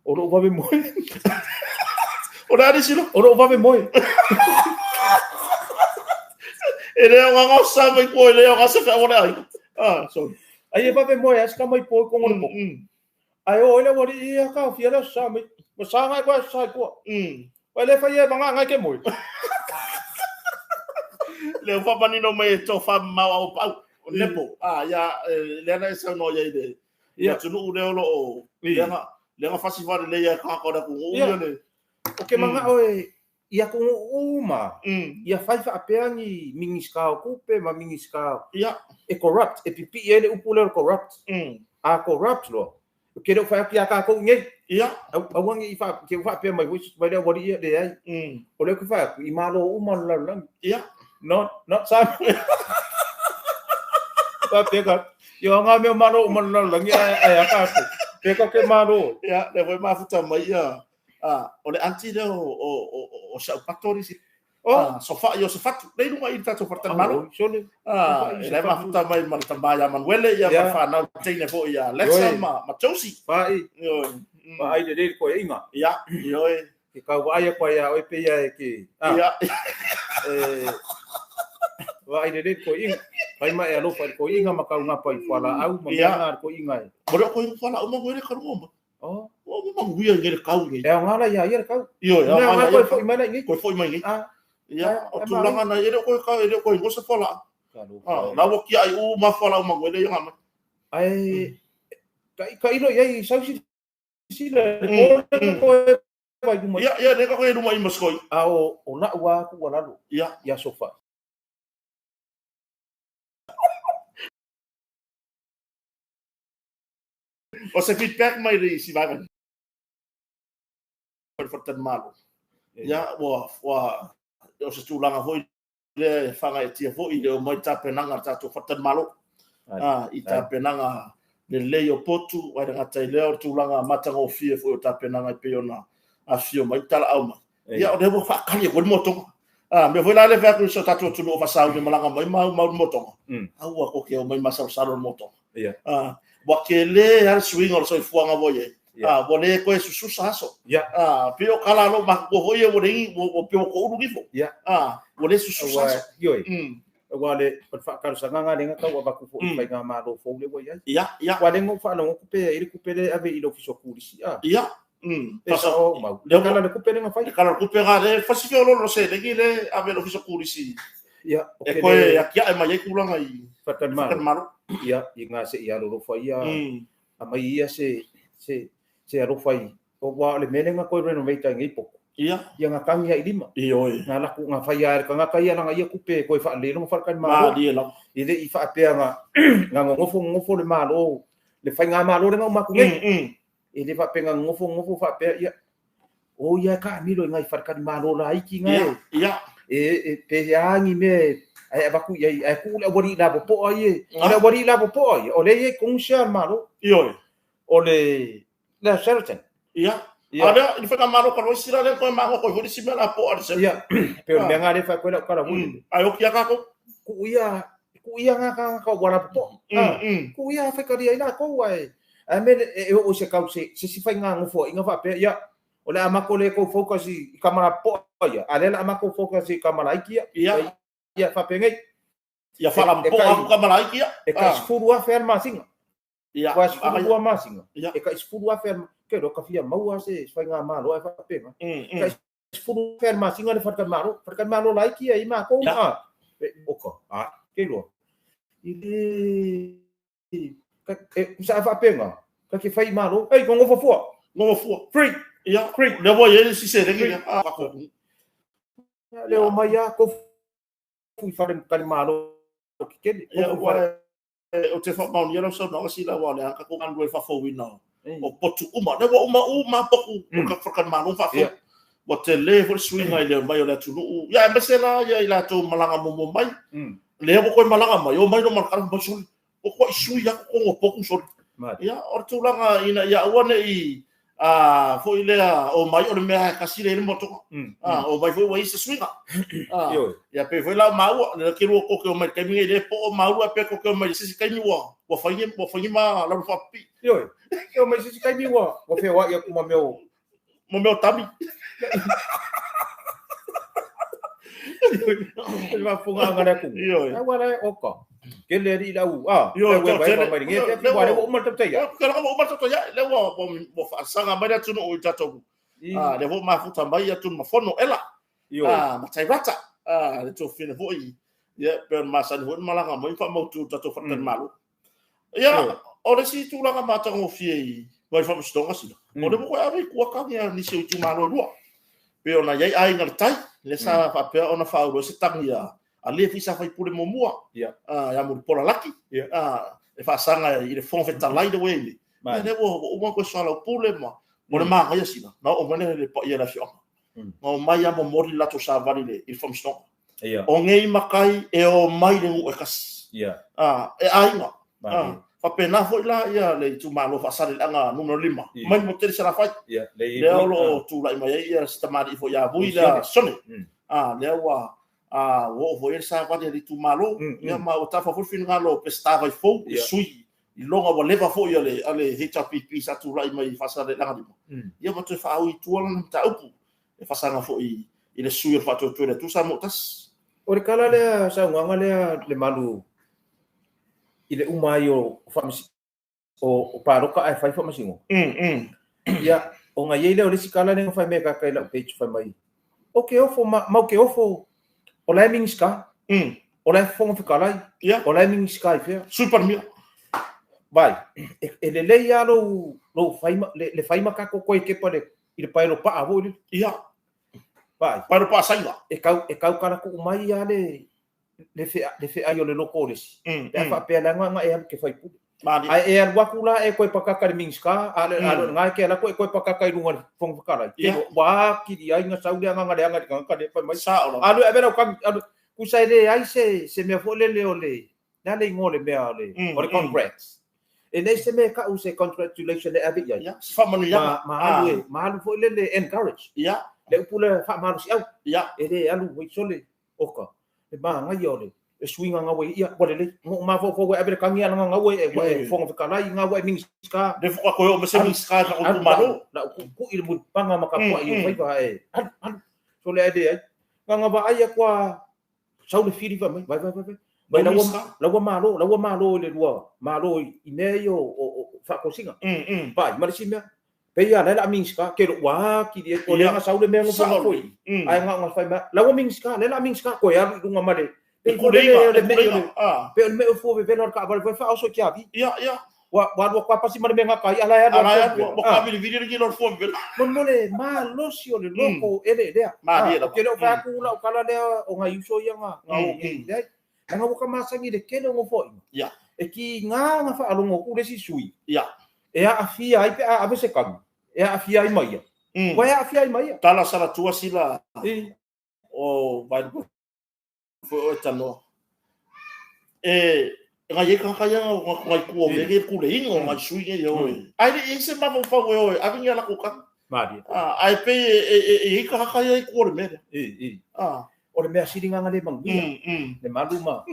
o lo va be mo ora di silo o lo va be mo ele nga sa mai ko le nga sa fa ora so ai va be mo ya ska mai po ko mo ai o le wori ia ka fia la sa mai mo sa ngai ko sa ko wa le fa ye banga ngai ke mo le fa bani no mai to fa ma o pa lepo ya le na sa no ya ide ya tunu le lo le nga festival le ya ka ko da ku le o ke manga o ia ko uma ia fai fa apeangi mingiska ku pe ma mingiska ia e corrupt e pipi ele upule corrupt corrupt lo ke do fa kia ka ko nge ia a wangi fa ke fa pe mai vai da wori de ai o le ku fa i malo uma la ia not sa pa pe ka Yo nga me maro umana langi ai aka. Ke ko ke maro. Ya, le voi mafuta mai ya. Ole anti de o sa patori si. Sofa yo sofa. Dei nunga ita to portan maro. Sole. Le mafuta mai man tambaya man wele ya fa na tine fo ya. Let's ma chosi. Pai. Yo. Ma ai de ko inga. Ya, yo ke ka waya kwa ya o pe ya ke. Ya. Vai de ko inga. Pai mai alo fa ko inga maka nga pai fala au ma ko inga. Boro ko fala uma ngore ka ngomba. O ma nguia ngere kau nge. E ngala ya yer kau. Yo ya ngala ko foi mai ngi. Ko foi mai ngi. Ya, o tulanga na ere ko ka ere ko ngosa fala. Na wo ki ai uma fala uma ngore yo ngama. Ai ka ilo yai sausi sila ko ya ne ka ko rumah imas koi. O na wa ku wala lo. Ya sofa. O se feedback mai ri si vai. Per tan malo. Ya wa o se tulanga foi le fanga e tia foi le mai tapenanga tatu fatan malo. I tapenanga le leo potu wa nga tai leo tulanga matanga o fie foi o tapenanga pe ona a fio mai tala au mai. Ya o debo fa kali ko moto. Me foi la le fa ko so tatu tu no fa sa de malanga mai mau moto. Au ko ke o mai masa sa moto. Wa ke le ar swing or so fuanga voye. Bole ko su susaso. Pio kala lo ma ko voye o ringi o pio ko uru gifo. Bole su susaso. Yo. Wale fa ka sanga nga lenga ka wa ba ku fo fa nga ma lo fo le wo ya. Wale ngo fa no ku pe iri ku pe le ave ilo fiso kulisi. Pasa o ma. Le kala le ku pe nga fa. Kala ku pe ga le fa si lo se le gile ave lo fiso kulisi. E ko ya kia e mai ku langa i. Fatan malo. Inga se ia lo fa ia. Ama ia se aro fai. O wa le menenga ko renovate ngai poko. Ia nga kangia i lima. Nga la ku nga fai ar ka nga kai nga ia kupe ko fa le no fa kan malo. Ile i fa pe nga ngofo le malo. Le fai nga malo nga ma ku ngai. Ile fa pe nga ngofo fa pe ia. O ia ka milo ngai fa kan malo la iki ngai. Pe yangi me ai ba ku ia ai ku le wori la po ai. Le wori la po ai. O le ye kung sia malo. Ole la certain. Ada il fa malo ko sira le ko ma ko vodi simela po ar se. Pero me ngare fa ko la kala vodi. Ayo kia ka ko. Ku ia nga ka wala po. Ku ia fa ka dia ina ko wai. Me o se ka se fa nga ngofo inga fa pe ya. Ole ama ko le ko focus i kamera po ya. Ale la ama ko focus i kamera iki ya. Ya fa pe ngai. Ya fa la po kamera iki ya. E ka sfurua ferma singa. Wa sfurua masinga. E ka sfurua ferma. Que lo que hacía mau se fai nga malo e fa pena. Furu ferma singa de farkan malo like aí ma ko oka. Que lo. Ile sa fa pena. Ka que fai malo. Ei, con ngofo. Free. Free. Le voy ele si se de le o mai ko fui fare kan malo. Que o te fa mau ni lo so no si la wa le ka ko kan do fa fo wino. O potu uma ne wa uma poku ka forkan manu fa fo wa te le for swing ai le mai o la tunu ya mesela ya ila to malanga mo mai le ko malanga mai o mai no markan basul o ko su ya ko poku so ya o tu langa ina ya one i fo ile o mai o me ka sile le moto o mai fo wa isa swing ya pe fo la mau le ki ro ko mai ke mi le po mau pe ko mai si ka ni wa fa ma la fa pi eu mas esse cai miwa o fe wa ia kuma meu tabi ele vai funga ngara ku agora oka que le ri lau vai mai nge te wa o mal tata ya ka o mal tata ya le wa fa sanga mai tu no o tata le vo ma futa mai ya tu ma fono ela ma tai rata le to fine vo i ya per ma san vo malanga mai fa mo tu tata fa tan malu ya ora si tu langa mata ngo fie vai fa stonga sila ora mo ko ari ku ka ni ni se tu malo ro pe ona yai ai ngal tai le sa fa pe ona fa ro se tangia ali fi sa fa pure mo mua ya mo pola laki e fa sanga i le fon fe talai de we ne wo mo ko sa la pule mo mo ma ya sila na o mane le pa ya la fio mo mai ya mo mori la to sa vali le il fom stonga o ngei makai e o mai le u e kas e ai nga fa pena fo la ia le tu malo fa sale anga numero 5 mai mo tele sala fai le lo tu la mai ia stamari fo ya buila sone le wa wo vo sa va de tu malo ia ma o ta fa fo fin ngalo pesta vai fo sui i longa wa leva fo ia le ale HPP sa tu la mai fa sale anga ia mo te fa au tu la ta upu e fa sanga fo i le sui fa tu tu sa mo tas o le kala le sa nganga le malu ile umai o famisi o paroka ai fai famasingo ya o nga yele o sikala ne fai meka kai la page fai mai o ke ofo ma ke ofo o la minska o la fonga fikalai o la minska fe super mia vai ele le ya lo fai le fai maka ko ke pare ile pai lo pa avo ia vai para pa saiva e kau kana ko umai ya le fe ayo le lokoles e fa pe la nga e ke fai pu ai e al wakula e koe pakaka de minska ale nga ke la koe pakaka i runga fong pakala ke wa ki di ai nga saudi nga nga ka de pa mai sa alu e bela ka ku sai le ai se me fo le ole na le ngole me ale o le congrats e nei se me ka u se congratulation le abi ya fa manu ya ma alu fo le encourage ya le pula fa malu si au ya e le alu wi sole oka e ba nga yole e swinga nga we ia wale le mo ma fo we abere kangia nga we e fo nga kala nga we minska de fo ko yo me se minska ka ko malo la ku il mu panga maka ko i vai ba e so le ade nga ba ai kwa sau le firi va mai vai la wa malo le lua malo i ne yo o fa ko singa vai ma si me pe ia la minska ke wa ki di ko nga sau le me ngo fo ai nga fai ma la wa minska le la minska ko ya nga ma de pe o me fo ve no ka va fa so kia vi ia wa kwa pasi ma me nga kai ala ya wa ka vi video ki lo fo ve mo le ma lo si o le loko ele de ke lo fa ku la kala le o nga yuso ya nga o ngi de nga wo ka masangi de ke lo ngo fo ia e ki nga fa alongo ku le si sui ia e a afia ai pe a se kam e a afia ai mai wa e a afia ai mai tala sala tua sila o vai fo tano nga ye ka kaya nga ku me ke ku le ingo nga sui ye yo ai ni se ma fa we a vinha la ku ka mari ai pe e ka kaya ku le me o le me siringa nga le mangia le maluma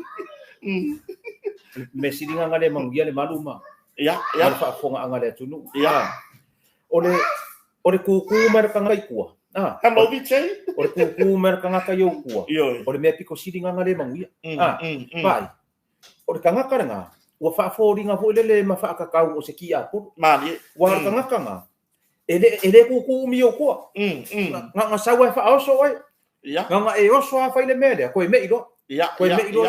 me siringa nga le mangia le maluma ya fa fonga nga le tunu ya o le ku mer ka ngai ku hello vice o le ku mer ka nga yo ku o le me piko siringa nga le mangia vai o le kanga karanga o fa foringa fo le ma fa ka o se kia pu mali wa kanga kanga ele ku mi o ko nga sa wa fa oso ai ya nga e oso fa ile me de ko me ilo ya ko me ilo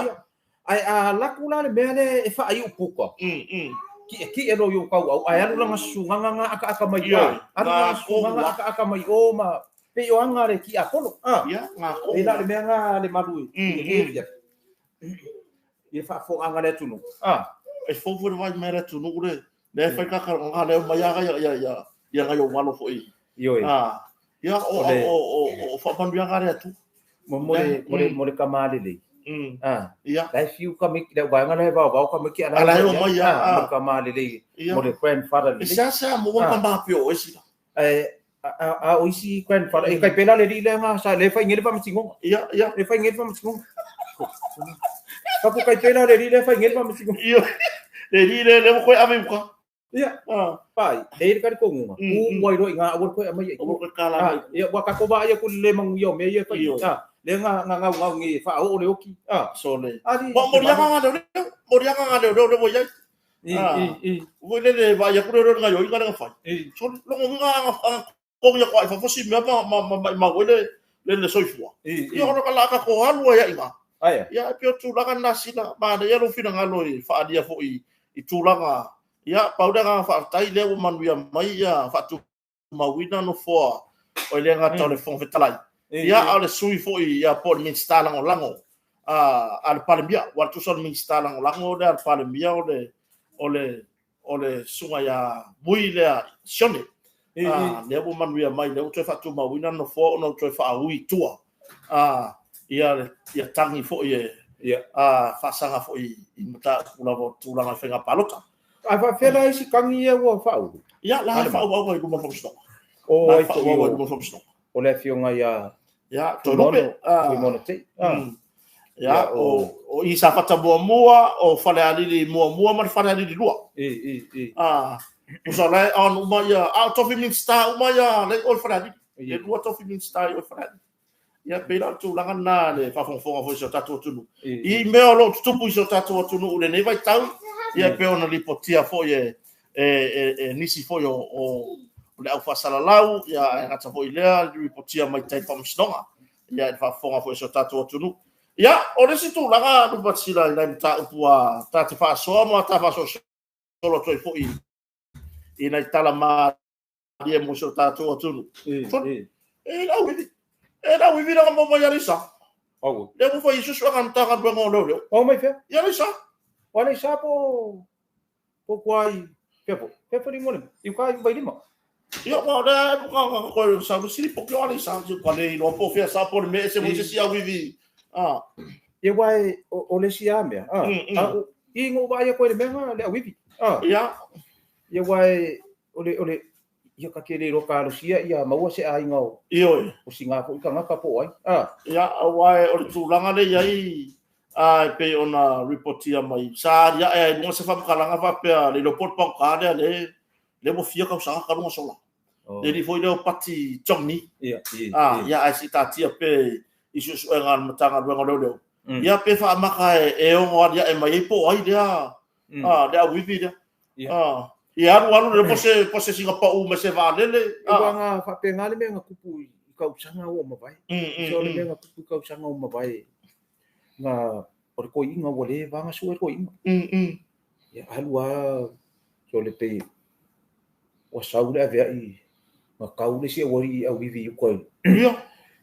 ai a la kula le me le e fa ai pu ko ki e lo yo ka au ai alu nga sunga nga aka mai ana sunga aka mai o ma pe yo anga re ki apolo ya nga ko e la le me nga le malu e fa fo anga le tunu e fo fo vai mera tunu le fa ka nga le mai ya nga yo malo fo yo ya o fa pandu nga re tu mo le kamale le ya dai fiu ka mi le wa nga le ba ka mi ki ala yo mai ya mo kamale le mo le grandfather le sa mo ka ma pio esi a oisi grandfather e kai pela le nga sa le fa ngele pa mtingo ya le fa ngele pa mtingo Kapu kai pena le fa ngel ma misigo. Iyo. Le ko ame ko. Ia. Pai, le ka ko ngunga. Mo iro nga awor ko amai. Ko kala. Ia wa ka ko ba ia ku le mang yo me ia pa. Le nga ngi fa o le oki. So le. Mo ria nga le mo ya. Wo le ba ya ku nga yo nga fa. So lo nga ko ya ko fa fo si me ma wo le soifua. Ia ko kala ka ko halu ya inga. Aya. Ya pio tulanga nasina ba ya lo fina ngalo fa dia fo i tulanga ya pauda nga fa tai le man wi mai ya fa tu mawina no fo o le nga telefon fetalai ya ale sui fo i ya por min stalang lango al palmia wa tu son min stalang lango de al palmia o le sunga ya mui le sione le man wi mai le tu fa tu mawina no fo no tu fa ui tua ia tangi fo ia fa sanga fo i mata kula vo tulanga fenga palota Ava fela isi kangi e wa fa'u. Ia la fa'u wa ko mo fo O ai fa'u wa ko mo fo o le fionga ia to no pe mono te. Ia o i sa fata mua o fale alili mua ma fale alili lua. Usa lai on uma ia tofi min sta uma ia le ol fale alili. Le lua tofi min sta ol fale alili. Ia pela tu langa na le fa fonga fo so tatu tunu. I me o lo tupu so tatu tunu ule ne vai tau. Ia pe ona lipotia fo ye nisi fo yo o le au fasala lau ia ngata fo ilea lipotia mai tai pa msnonga. Ia fa fonga fo so tatu tunu. Ya, ore si tu langa du batsila ina mta upua ta te fa so mo ta fa so solo toi fo ina tala ma dia mo so ta to tunu. Era we vira mo mo yarisa. Oh. Le mo fo isu so kan ta ka bengo lo. Oh mai fe. Yarisa. Wale sa po kwai. Pepo ni mo. I kwai vai lima. Yo mo da ko sa si po ko ali sa ju ko le no po fe sa po me se mo se si a vivi. E wai o le sia mea. I ngo vai ko le menga le wivi. Ya. E wai ole ia ka kere ro ka sia ia maua se ai ngau. Io. O singa ko ka ngaka po ai. Ya wai o tu langa le yai pe ona reportia mai. Sa ya mo se fa kalanga fa pe le lo pot pa ka le mo fia ka sa ka no sola. Le di foi le pati chongni. Ya ai si tatia pe isu ngan matanga wenga lo. Ya pe fa maka e o ya e mai po ai dia. Dia wivi dia. Ya alu le pose singa pa u me se valele. Nga fa pe ngale me nga kupu ka usanga o mavai. So le me nga kupu ka usanga o mavai. Nga por ko inga wole vanga su ko inga. Ya alu so le pe o saule ave i ma kaule si wori a wivi ko.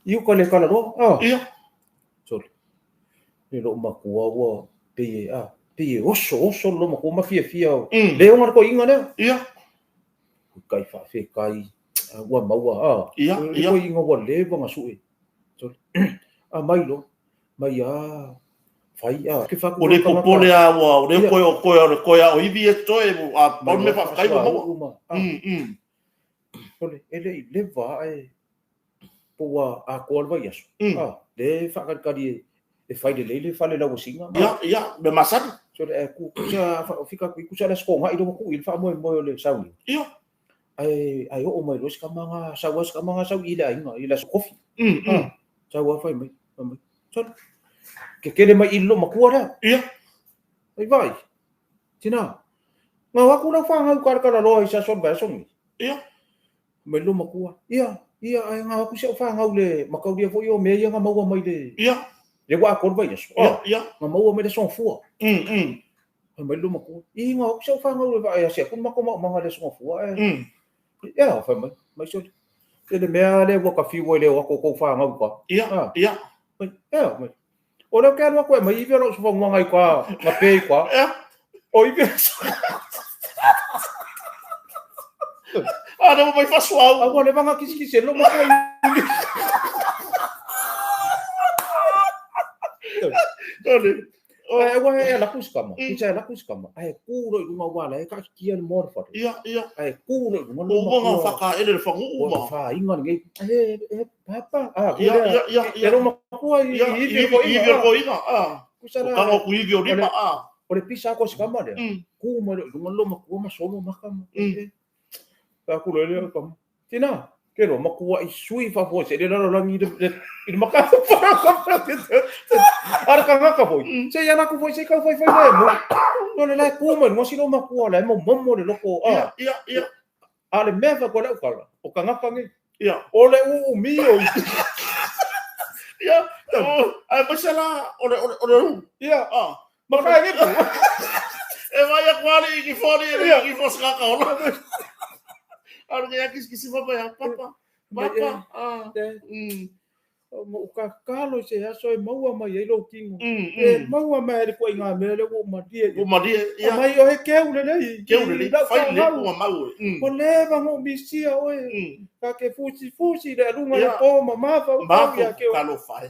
Iu ko le kala ro. Sorry. Le lo makua wa pe oso lo makua ma fia le o ko inga ne kai fa fe kai wa maua ko inga wa le va ngasui sorry mai fai ke fa ko le popole a wa le ko o ivi esto e a por me fa kai mo ole ele le va po a ko va yaso le fa kadi e fai le fa le la singa ya me masari so ku sa fica ku sa la skonga i do ku il fa mo le sauli ai o mai los ka mga sa ila so coffee sa wa fai mai so ke le mai ilo makua da ai vai tina nga wa ku na fa nga ka la lo sa son ba son mai lo makua ai nga ku sa fa nga le makau dia fo yo me nga mau mai de le wa ko vai so nga mau me de son fu mai lo makua nga ku sa fa nga le va ya se ku mako mga le son fu fa mai so le me le wa ka fi wo le wa ko fa nga ko mai o le ka lo ko mai vi lo so nga ngai kwa nga pe kwa o i vi não vai fazer suau agora le vanga kisi lo mo Agora é la kuskama. Isso é la kuskama. Ai kuro i uma wala e ka kia ni morfa. Ai kuro i uma uma faka ele fangu uma. Fa inga ngai. Papa. Era uma kua i ko inga. Kusala. Ka ko i vi ripa Ore pisa ko skama le. Ku mo lo makua ma solo makama. Ta ku le kam. Tina. Kero makua i sui fa fo se le la langi de maka ara ka ngaka foi se ya na ku foi se ka foi mo no le la ku mo sino makua la mo le loko ale me fa ko la kala o ka ngaka ngi ole u mio ai pasala ole maka ngi e vai a quali ki fori ki fosca ka ola Ano kaya kisi papa ya papa mo ka kalo se aso e maua mai e lo kingo maua mai ko inga me le ko madia mai o he ke ule fai le ko mau ko leva mo misia oe ka ke fusi le lunga le po mama fa ya ke kalo fai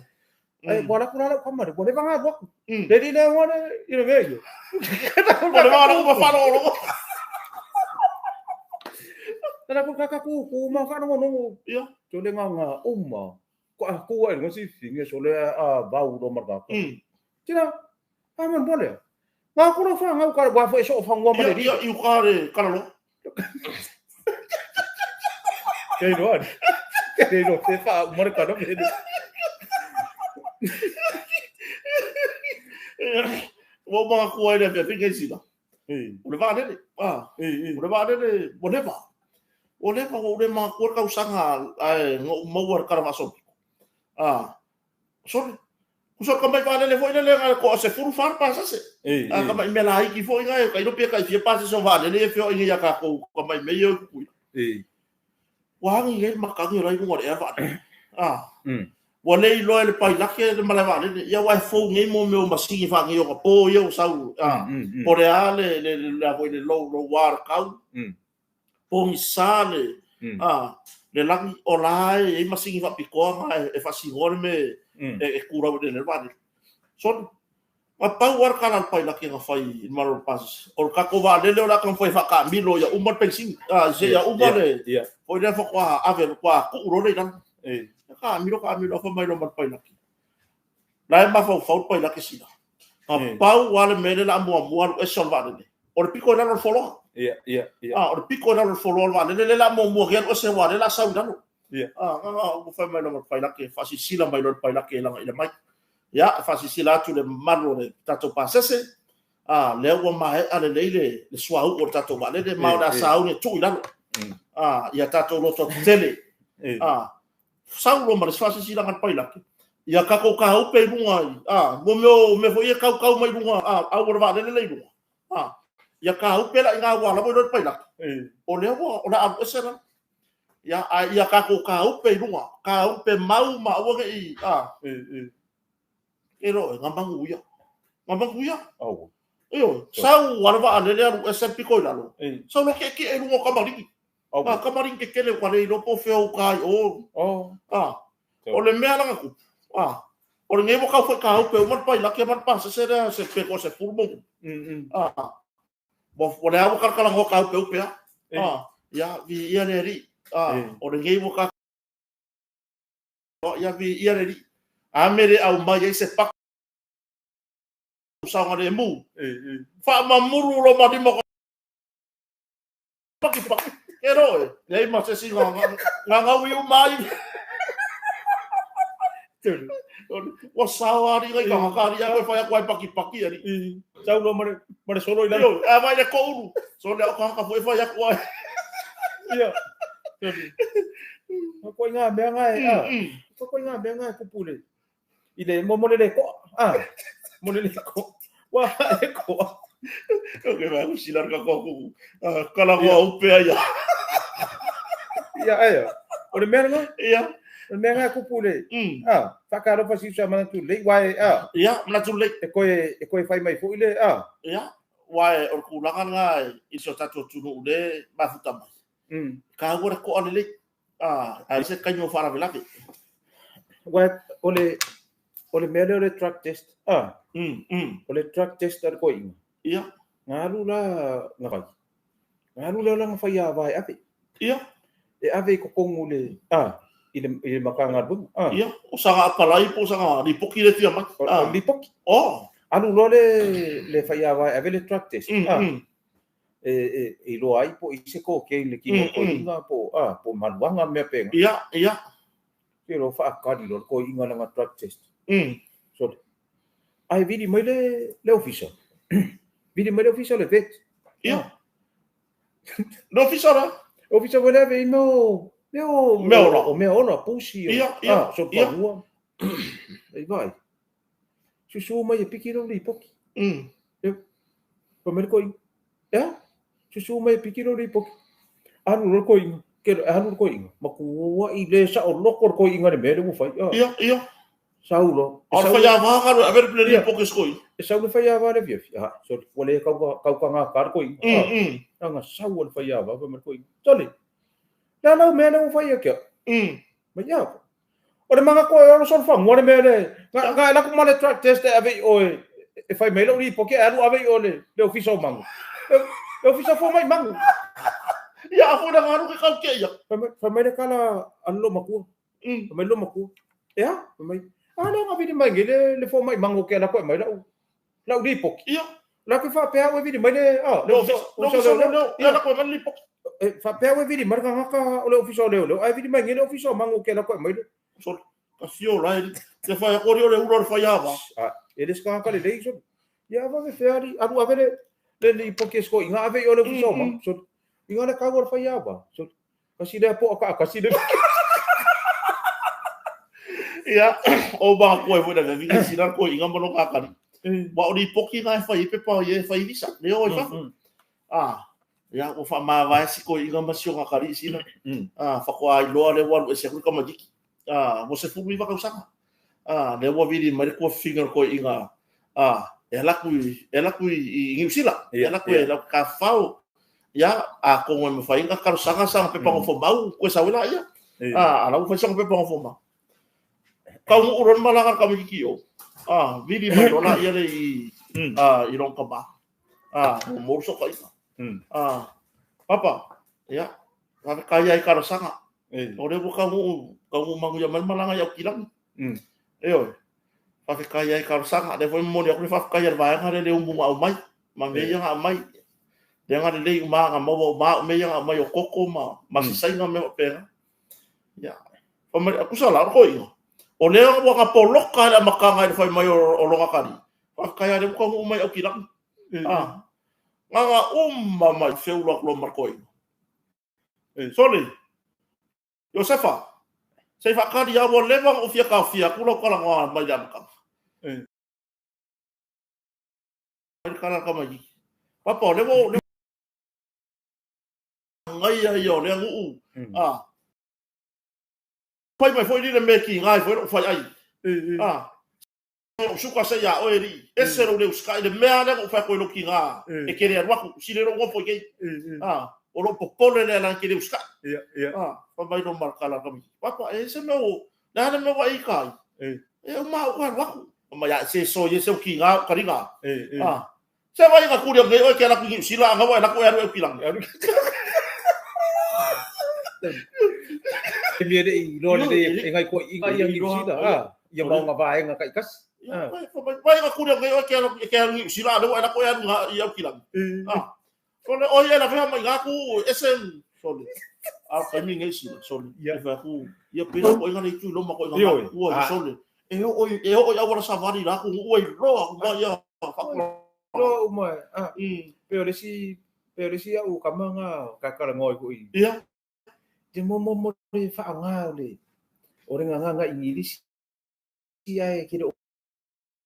Ai bola kuna ko ma bo le vanga bo. Le di le ngone ina veio. Bo le vanga ko fa lo. Tara ko kakaku ko ma fa no. Ia. Jo le nga uma. Ko aku ai ngosi finge so le ba u do marga. Tira. Pa man bole. Nga ko no fa nga ka ba fa so fa ngwa ma le di. Ia u ka re kala lo. Kei no ari. Kei no te fa marka no me. Wo ma ko ai le finge si la. O le va le. O le va le bo le va. O le pa o le ma ko ka usanga ai ngo mo war kara maso. So ka mai va le foi le ko se furu far pa sa se. Ka mai me la ki foi ga ka no pe ka fi pa se so va le fe o ya ka ko mai me yo ku. Wa ngi le ma ka ngi rai mo le va. Wa le lo le pai la ke le mala va le ya wa fo ngi mo me o ma si fa ngi yo ko po yo sa u. Po le ale le la foi le lo war ka. Pong sale le langi o lai e masingi fa pikoa e fa singore me e kura de le vale son ma pa war kana pai la que nga fai mal pas o ka ko va le la kan foi fa ka milo ya umar pensin je ya umar le foi le fa kwa ave kwa ku ro le dan ka milo fa mai lo mal pai la ki la ma fa pai la que sida pa wale me le la mo e solvare o pico na lo folo. O pico na lo folo va le la mo gen o se wa le la sa ndalo. O fa mai no pai la que fa si sila mai lo pai la que la mai. Ya fa si sila tu le malo le tato pasese. Le o mai ale le swa o tato va le ma da sa o ne tu ndalo. Ya tato lo to tele. Sa lo ma fa si sila ngan pai la que. Ya ka ko ka o pe lunga. Mo me foi ka mai lunga. O va le lunga. Ya ka u pela nga wa la bo do pai la o le wa o la a sera ya ka ko ka u pe runga ka u pe mau ma o ge ero nga bangu ya yo sa wa va ale le u ese piko la lo so lo ke e runga ka mari ka mari ke le kwa le lo po fe o ka o le me ala ku o le ngevo ka fo ka u pe mo pai la ke man pa se sera se pe ko se pulmo bo le avo kala ngo ka pe pe ya vi ia le ri o le ngai mo ka ya vi ia le ri a mere au mai se pa sa ngare mu fa ma muru lo ma di mo pa ki ero le ma se si nga wi mai wa sawari ga ka ri ya fa ya kwai paki ari sau lo mare solo ila vai le kouru so le ka foi fa ya kwai ia ko nga be nga ko pule ile mo le ko mo le ko wa e ko okay va usilar ka ko kala ko upe ya ya o le merga ia Menga ku pule. Fa karo fa si sa mana tu le wai ya mana tu le e koe fai mai fo ile ya wai or ku langan ngai iso tato tunu le mafuta mai ka ora ko ale le ai se kanyo fara velaki wai ole mele le track test ole track test ar ko ya ngalu la nga fai ya vai ape ya e ave ko kongule ile makanga bu iya o sanga apalai po sanga lipoki le tia mat lipoki anu lo le faya va ave le track test e lo ai po ise ko ke le ki ko inga po maluanga me pe iya ke lo fa ka di lo ko inga na track test so ai vidi mai le official le vet iya no official wala ve mo Meu ora pusi. So pa rua. Ai vai. Susu mai piki ro li poki. Pomer koi. Susu mai piki ro li poki. Anu ro koi. Ke anu koi. Maku i le sa o loko koi inga me le fai. Ia. Saulo. Or fa ya va ka a ver le poki skoi. E saulo fa ya va le via. So wale ka nga kar koi. Nga saulo fa ya va pomer koi. Tole. Não, me não foi aqui. Mas já. O le manga ko e so fa ngone mele. Nga la ko male track test ave o e fai melo ri porque alu ave o le official mango. Le official fo mai mango. Ya fo na ngaru ke kau ke ya. Fa mele kala allo maku. Fa mele maku. Ya, fa mai. Ala nga vidi mai le fo mai mango ke la ko mai la ri pok. Ya. La ko fa pe a vidi mai le ya la ko man li pok. Fa pe a vidi marga ngaka le official le. Ai vidi mai le official mango ke la ko mai le. So kasio la te fai ko rio le uro fai ava. Ele ska ka le dei so. Ya va me feari alu avele le porque sko inga ave yo le official mango. So inga le ka go fai ava. So kasi le po kasi le ya o ba ko e foi da vida sina ko inga mono ka kan. Wa ori poki ngai fai pe pa ye fai visa. Le o fa. Ya o fa ma vai si ko inga masio ka kari sina. Fa ko ai lo le wa se ko ma diki. Mo se fumi va ka usanga. Le wa vidi mari ko finger ko inga. Ela ku i sila. Ela ku la ka fau. Ya ko mo fa inga ka usanga sang pe pa ngo fo mau ko sa wala ya. Ala u fa sang pe pa ngo fo mau. Kau uron malanga ka mi ki yo. Vidi ma dola ia le i ron ka ba. Mo so ka ina. Papa, ya. Kaya i ka usanga. Ore bu ka mu mangu ya malanga ya kilang. Eo. Fa kaya i ka usanga de foi mo dia ku fa kaya va nga le umbu ma mai. Ma me ya mai. De nga le ma nga mo me ya mai o koko ma si sai nga me pera. Ya. O me ku sala ko io. O leo wa ka poloka la makanga i fai mai o longa kari. Fa kaya de ko mo mai o kilang. Nga umma mai feula lo markoi. Soli. Josefa. Sei fa kari ya wo leva o fia ka fia ku lo kala nga mai jam ka. Kala ka mai. Papa le wo ngai ya yo le ngu. Pai mai foi ni me ki ngai foi fai ai. O suka se ya o eri. Ese ro le sky le mea le o fa ko lo ki nga. E kere wa ku si le ro ngo foi ke. O lo popole le la ki le sky. Pa mai no markala ka mi. Papa ese no. Na me wa i kai. O ma wa ku. Ma ya se so ye se ki nga ka ringa. Se vai ka ku le ngai o ke la ku sila nga wa la ku ya ro ki lang. Ele de lo de ngai ko inga yang ni sida yang mau ngavae nga kai kas vai ka ku le ngai o ke la sila do la ku ya ro ki lang. Sole o ye la fa mai ga ku esen sole. Ka mi ngai sila sole. Ya fa ku ya pe ko inga ni tu lo ma ko inga ku sole. O ya wala savari la ku o ro ma ya fa lo mai pero si au kamanga kakara ngoi ko i. Ya. Te mo le fa nga le. Ore nga English. Si ai ki do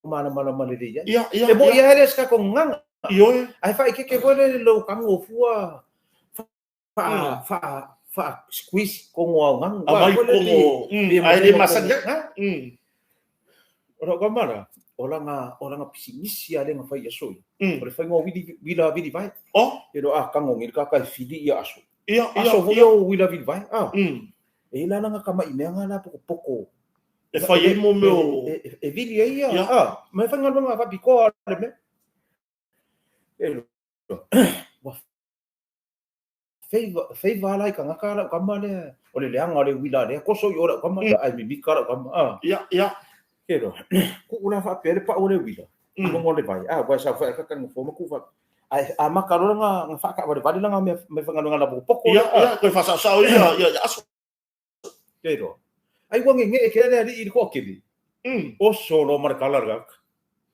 mana le dia. Ya. Te mo ia eres ka ko nga. Yo. Ai fa ke vole lo kango fua. Fa squeeze ko nga. Ai ko ai de masanya. Ora kamara. Ora nga pisimisi ale nga fai aso. Ora fai ngo vidi vai. E do kango ngir ka fidi ia aso. Ia volo wila vidi vai. E la nga kama imenga la poko. E fai mo meu e vidi ia. Me fa nga va piko ale me. Fei vai ka nga kala kama le. Ole le anga le wila le ko so ora kama ai mi kala kama. Ia. Kero. Ku ula fa pele pa ole wila. Mo le vai. Vai sa fa ka kan fo ku fa. Ai makaro nga fa ka vale nga me fa nga la poko. Ia ko fa sa ia aso. Kero. Ai wangi nge ke le i ko kili. O solo markala ga.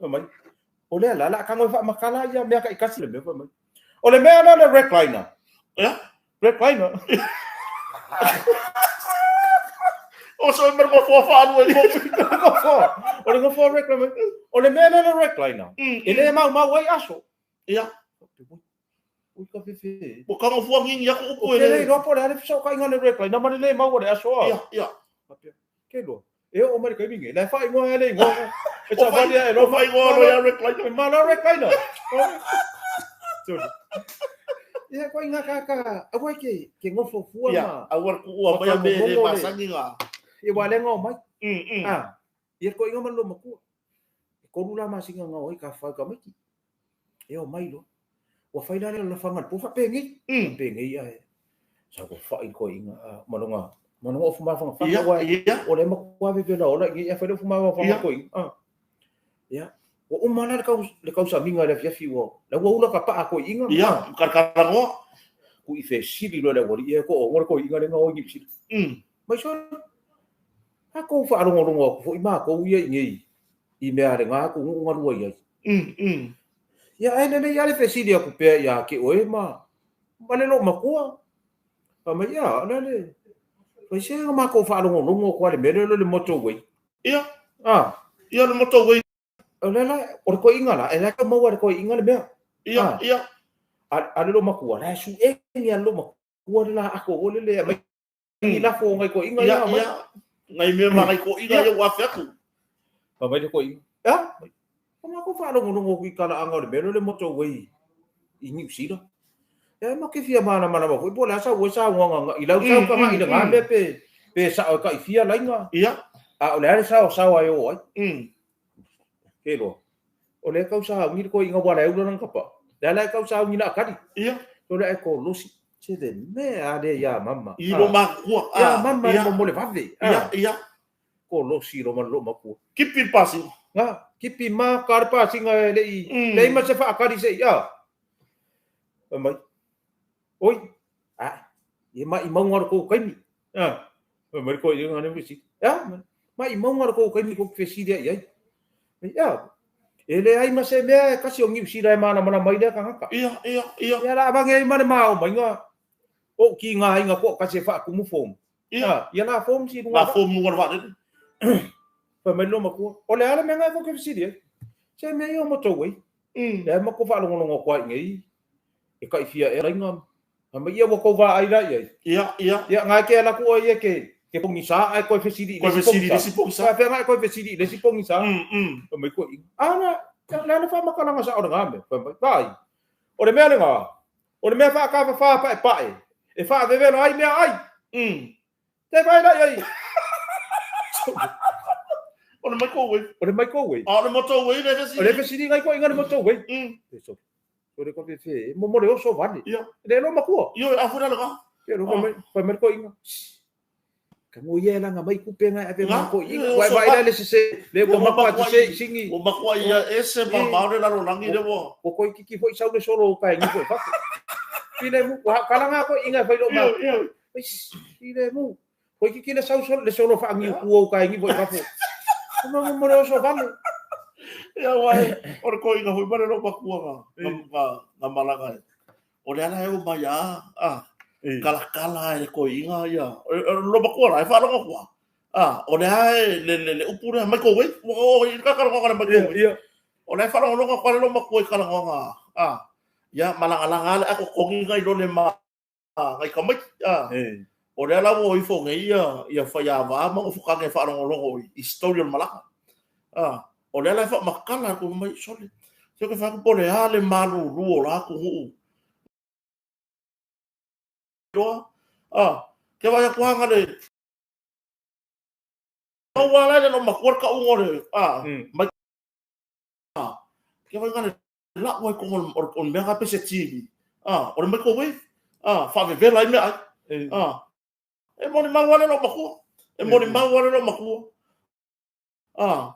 Mai. Ole la ka ngo fa makala ya me ka ikasi le me fa mai. Ole me ana le recliner. Ya? Recliner. O so mer mo fo fa anu e Ole ngo fo recliner. Ole me ana le recliner. Ele mau wai aso. Ia. Ui ka fefe. Bo ka mo fo ngin ya ko ko ele. Ele po le so ka ngale recliner. Na le mau le aso. Ia. Kelo. E o mai ka mingi. La fai ngo ele ngo. E sa va dia no fai ngo ya recliner. Ma la recliner. Ya ko inga kaka. Awa ke ngo fo fu ma. Awar ku ua mai me le masangi nga. E wale ngo mai. ia ko inga man lo maku ko lula masinga nga oi ka fa ka miki e o mai lo wa fai la la fangan po fa pengi pengi ya sa ko fa ko inga manonga fuma fa fa wa o le maku ave pe la ola ia fa le fuma fa ko ya o umana le kau sa minga le fiafi wo la wa ula ka pa ko inga ya karkarango ku i fe siri lo le wori e ko o ko inga le nga o ngi siri mai so ha ko fa rongo ko i ma ko ia ngi i me are nga ko nga rua ia ya ai ne ya le fe siri ku pe ya ke o ma le lo makua pa mai ya le ko se ma ko fa rongo ko le me le motorway ia ia le motorway la ko inga la ela ka mo ko inga le me ia ale lo makua la su e ni lo makua la ako ole le mai ni la fo ngai ko inga ia ngai me ma ngai ko inga ia wa feku pa mai ko inga ya ma ko fa lo ku kala anga le le motorway i ni sira ya ma ke fia mana ko bo la sa wo sa nga i la sa ka ma i le ngale pe sa ka i fia la inga ia ole ale sa wa yo ai ke lo ole ka sa ngi ko inga wa la u lo ka pa la ka sa ngi na ka di ia to le ko losi se de me ade ya mama i lo makua ya mama mo le vave ia ko losi lo makua kipi pasi nga kipi ma karpa singa le ma se fa akari se ya mai oi ye ma i maunga ko kaimi mai ko ye ngane visi ya ma i maunga ko kaimi ko fesi dia ya ele ai ma se me kasi o ngi sira mana mai dia ka haka ia ya la bange ai mana mau mai nga o ki nga inga ko kasi fa ku mu fom ya la fom si nga fom nu wa pa me lo maku ole ala me nga ko fesi dia se me yo motorway ya ma ko fa lo ngo ko ngi e ka fia e ringa ma ia wo ko va ai ra ia nga ke la ko ia ke pongi sa ai ko fesi di si pongi sa fa nga ko fesi di si pongi sa mai ko ana la fa makala nga sa o ngambe vai o le mea le nga o le mea fa ka fa pa e fa ve ve ai mea ai te vai la ai o le microwave o le motorway le fesi di ngai ko inga le motorway so o le ko fe mo le o so vale le lo makua yo afura la pero ko me ko inga kamu ia la nga mai kupe nga ave ma ko inga vai la le se le ko makua se singi o makua ia ese ma maure la lo langi le wo ko kiki foi sau le solo ka ngi foi fa pile mu kala nga ko inga vai lo ma pile mu ko kiki le sau le solo fa ngi ku ka ngi foi fa mo le so vale ya wai or ko inga foi bare lo makua nga malanga o le ala e o mai kala e ko inga ia lo bakua ai fa lo ko o le ai le upura mai ko we o i ka ka ko mai ko o le fa lo ko lo ko kala nga ya malanga ako ko ngai lo le ma ai ka mai o le ala wo i fo ngai ia fa ya va ma o fuka ngai fa lo historia malaka o le ala fa makala ko mai sole se ko fa ko le ale malu ruo la ko ke vai ko hanga le o wala le no makor ka ungore mai ke vai ngale la wai ko on me ga pese tv o me ko we fa ve vela me e mo ni mawale no makua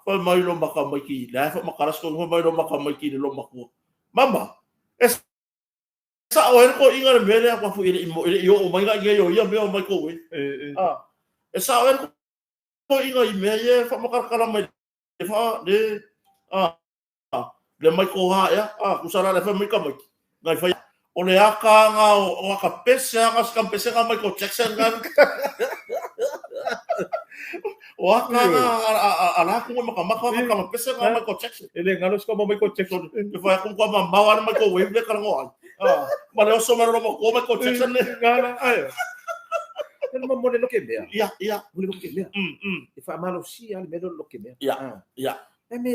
fa mai lo makamai ki la fa makaras ko mai lo makamai ki lo makua mama sa o ko inga me le ko fu ile yo o mai ga yo me o mai ko we sa o ko inga me ye fa makar kala mai fa de le mai ko ha ya ku sala le fa mai ka mai ngai fa o le aka nga o aka pese nga ska pese nga mai ko Jackson nga o aka ala ku maka pese nga mai ko Jackson ele ngalos ko mai ko Jackson ke fa ku ko mawa mai ko we le kala ngo ma le so maro ko mai ko Jackson ne ngana ai ele mo lo ke mea ia mo lo ke mea e fa malo si al me lo ke mea ia me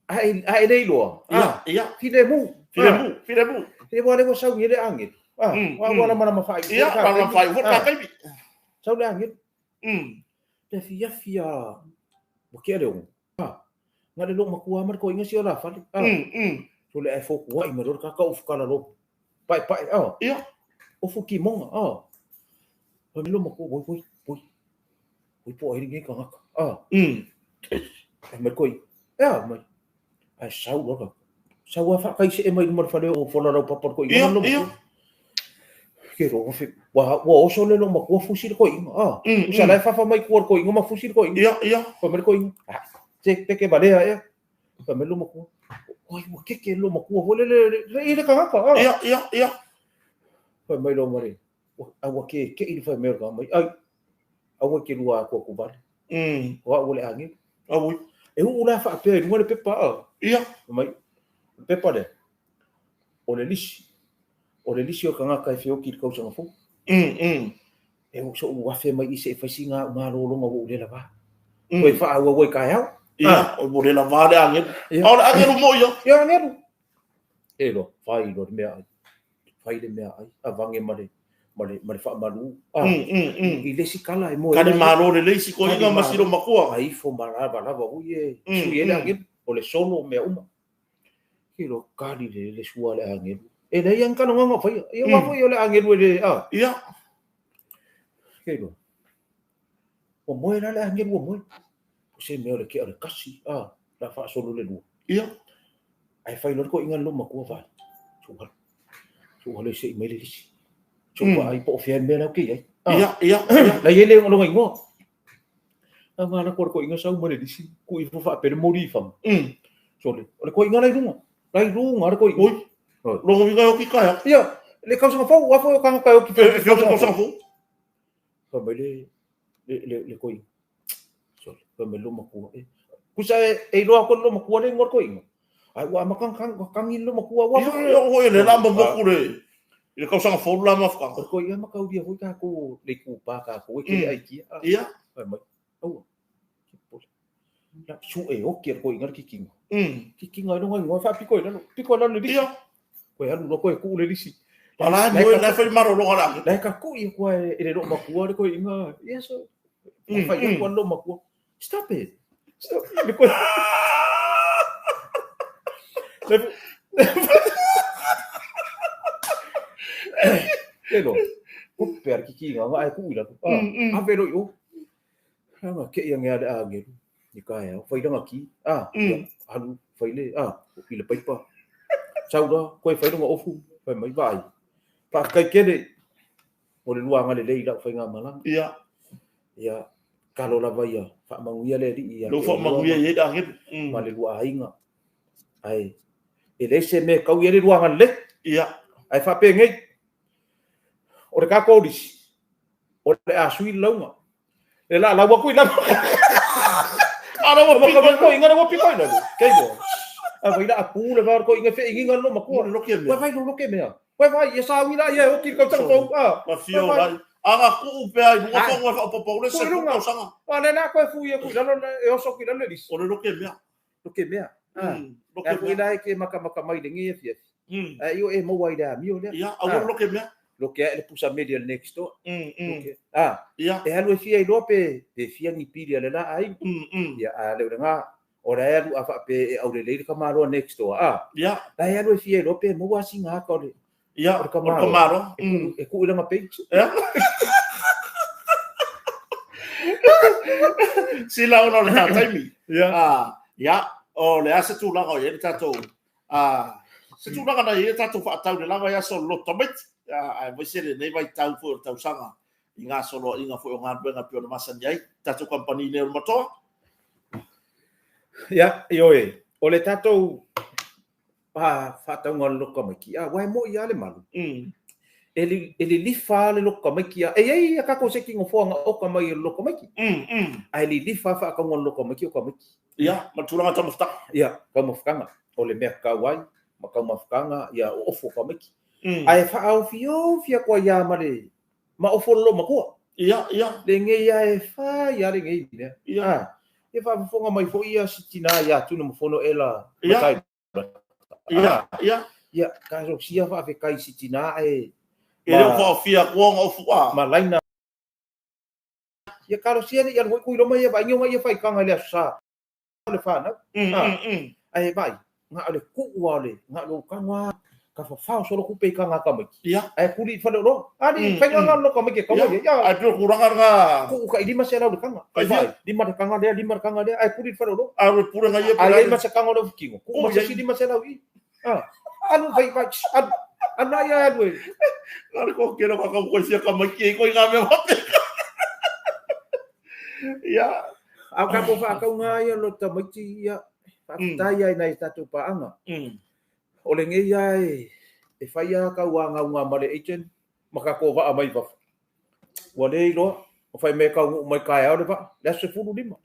ai dei lo ia filemu e wale ko sau ile angit wala mana mafai ia mana mafai ko ka kai sau le angit le fia o ke le o ngale lo makua mar ko inga si ora fale so le fo ko i mero ka ka ufkala lo pai ia o fu ki monga o lo makua oi po ai nge ka mer ko mai ai sau lo sau fa kai se mai mar fale o fola ro papor ko inga lo ke ro fe wa o so le lo makua fu si ko inga usa la fa mai ko inga ma fu si ko inga ia ko mer ko inga te ke balea pa me lo makua oi mo ke lo makua hole le ka ia pa mai lo mare awa ke i fa me ka mai ai awa ke lua ko vale wa ole angi awi e u la fa pe no le pepa ia mai pepa de ole lisi o kanga kai fio ki ko sanga fo e u so wa fe mai se fa singa ma lo ngo le la va ko fa awa wo ka ya ia o le la vale angi ora angi mo yo ya angi e lo fai lo me ai fai le me ai avange mare fa malu i le sikala e mo kani malo le si ko inga masiro makua ai fo mara lava uye su ye la ngi o le solo me uma kilo kali le sua le angi e le yang kana nga fa ia wa fo yo le angi le ia kilo o mo era le angi o mo se me ole ke ole kasi la fa solo le lu ia ai fa lo ko inga lo makua fa su le se me le lisi coba ai po fian me na ke ia la yele ngo ngai ngo anga na ko inga sau mo le lisi ku i fa pe mori fam so le ko inga lai runga ko oi lo ngi ga ki ka ia le ka sa fa wa fa ka ka ki fe ko sa fu pa me le ko so pa me lo makua ku sa e lo ko lo makua le ngor ko inga ai wa makang lo makua wa ho le lamba mo ku le ile ka sanga fo la ma fa ko ia makau dia ho ka ko le ku pa ka ko ke ai ki ia mai au la su e o ke ko inga ki kinga no ngai fa piko la le ia ko ya no ko ku le lisi ala mo la fa maro lo ala la ka ku i ko e lo makua ko inga yeso fa i ko lo makua stop it ko Pero ko per ki nga ai ku ila a pero yo nga ke yang ada angin ni kaya foi dang aqui alu foi le o pile pai pa sau đó quay phải ngo ofu phải mấy vài pa kai ke de o le luanga le leila foi nga malang ia kalau la vaya fa manguia le di ia lo fa manguia ye da ngit ma le lua ainga ai ele se me kau ye le luanga le ia ai fa pe ngai o le ka kodis o le asui launga e la wa ku la ara wa ko inga wa piko ina ke go a vai la pu le var ko inga fe inga no ma ko lo ke me vai no ke me vai ye sa wi la ye o ki ko tang ko ma fio la aga ku pe ai mo ko po le se ko sanga ale na ko fu ye ku la no e o so ki la le dis o lo ke me lo ke me lo ke me la ke maka mai de ngi ye ai yo e mo wai da mi o le ia a lo ke me lo que le pusa media next door ia e halu fia i lope pe fia ni pili ale la ai ia a le nga ora e afa pe au le ka maro next door ia la e halu fia i lope mo wa singa ka le ia o kamaro e ku ile ma page sila ona le taimi ia o le ase tu la o ye tato se tu la na ye tato fa tau le lava ya so lo tomit ai voi se nei vai tau fu tau sanga inga solo inga fu nga benga pio na masan yai tato company ne moto ya yo o le tato fa tau ngol lo ko maki wai mo ia le malu ele lifa le lo ko maki ai ka ko se ki ngo fo nga o ko mai lo ko maki ai li lifa fa ka ngol lo ko maki o ko maki ia matulanga tamufta ia ka mo fkanga o le merka wai maka mafkanga ia o fo ko maki ai fa au fia ko ya mare ma o fo lo mako ia le nge ia e fa ia le nge ia e fa fo nga mai fo ia sitina ya tu no fo no ela ia ka so sia fa fe kai sitina e lo fo fia ko ngo fu ma laina ia karo sia ia ngoi kui loma ia vai ngonga ia fai kanga le sa le fana ai vai nga le ku wale nga lo kanga ka fa solo ku pe kanga ka mai ia ai kuli fa lo ali fa nga lo ka mai ka mai ya ai pro kuranga nga ku ka lima se lo kanga vai lima kanga dia ai kuli fa lo ai pura nga ia ai lima se kanga lo kingo ku ma se lima se lo i anu vai ana ya lo ar ko kero ka ko sia ka mai ki ko nga me hote ia au ka po fa ka nga ia lo ta mai ia tai ai nei tatu pa anga o le ngai ai e fai a ka wanga nga male agent maka ko va mai va wa le lo o fai me ka mai kai au le va le se fulu lima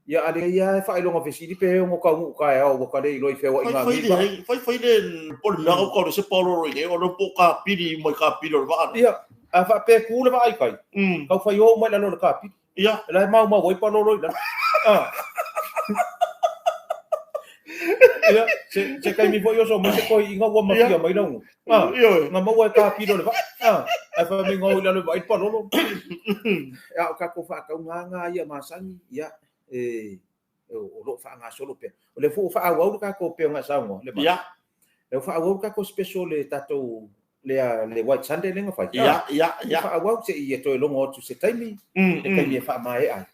ia ale ia fai lo nga fesili pe ngo ka ngu kai au ka le lo i fe wa inga fai le por na ko se polo ro o no po ka piri mai ka piri va ia a fa pe ku le va ai kai ka fai o mai la lo ka piri ia la mau wai pa lo la ia se kai mi foi oso mo se koi inga wa mafia mai não nga mo wa ka piro le va ai fa mi ngau le vai pa lo ya ka ko fa ka nga ia masani ia o lo fa nga solo pe o le fu fa wa ka ko pe nga sa mo le ia le fa wa ka ko special le tato le white sunday le nga fa ia fa wa se ia to lo ngo tu se taimi e kai mi fa mai ai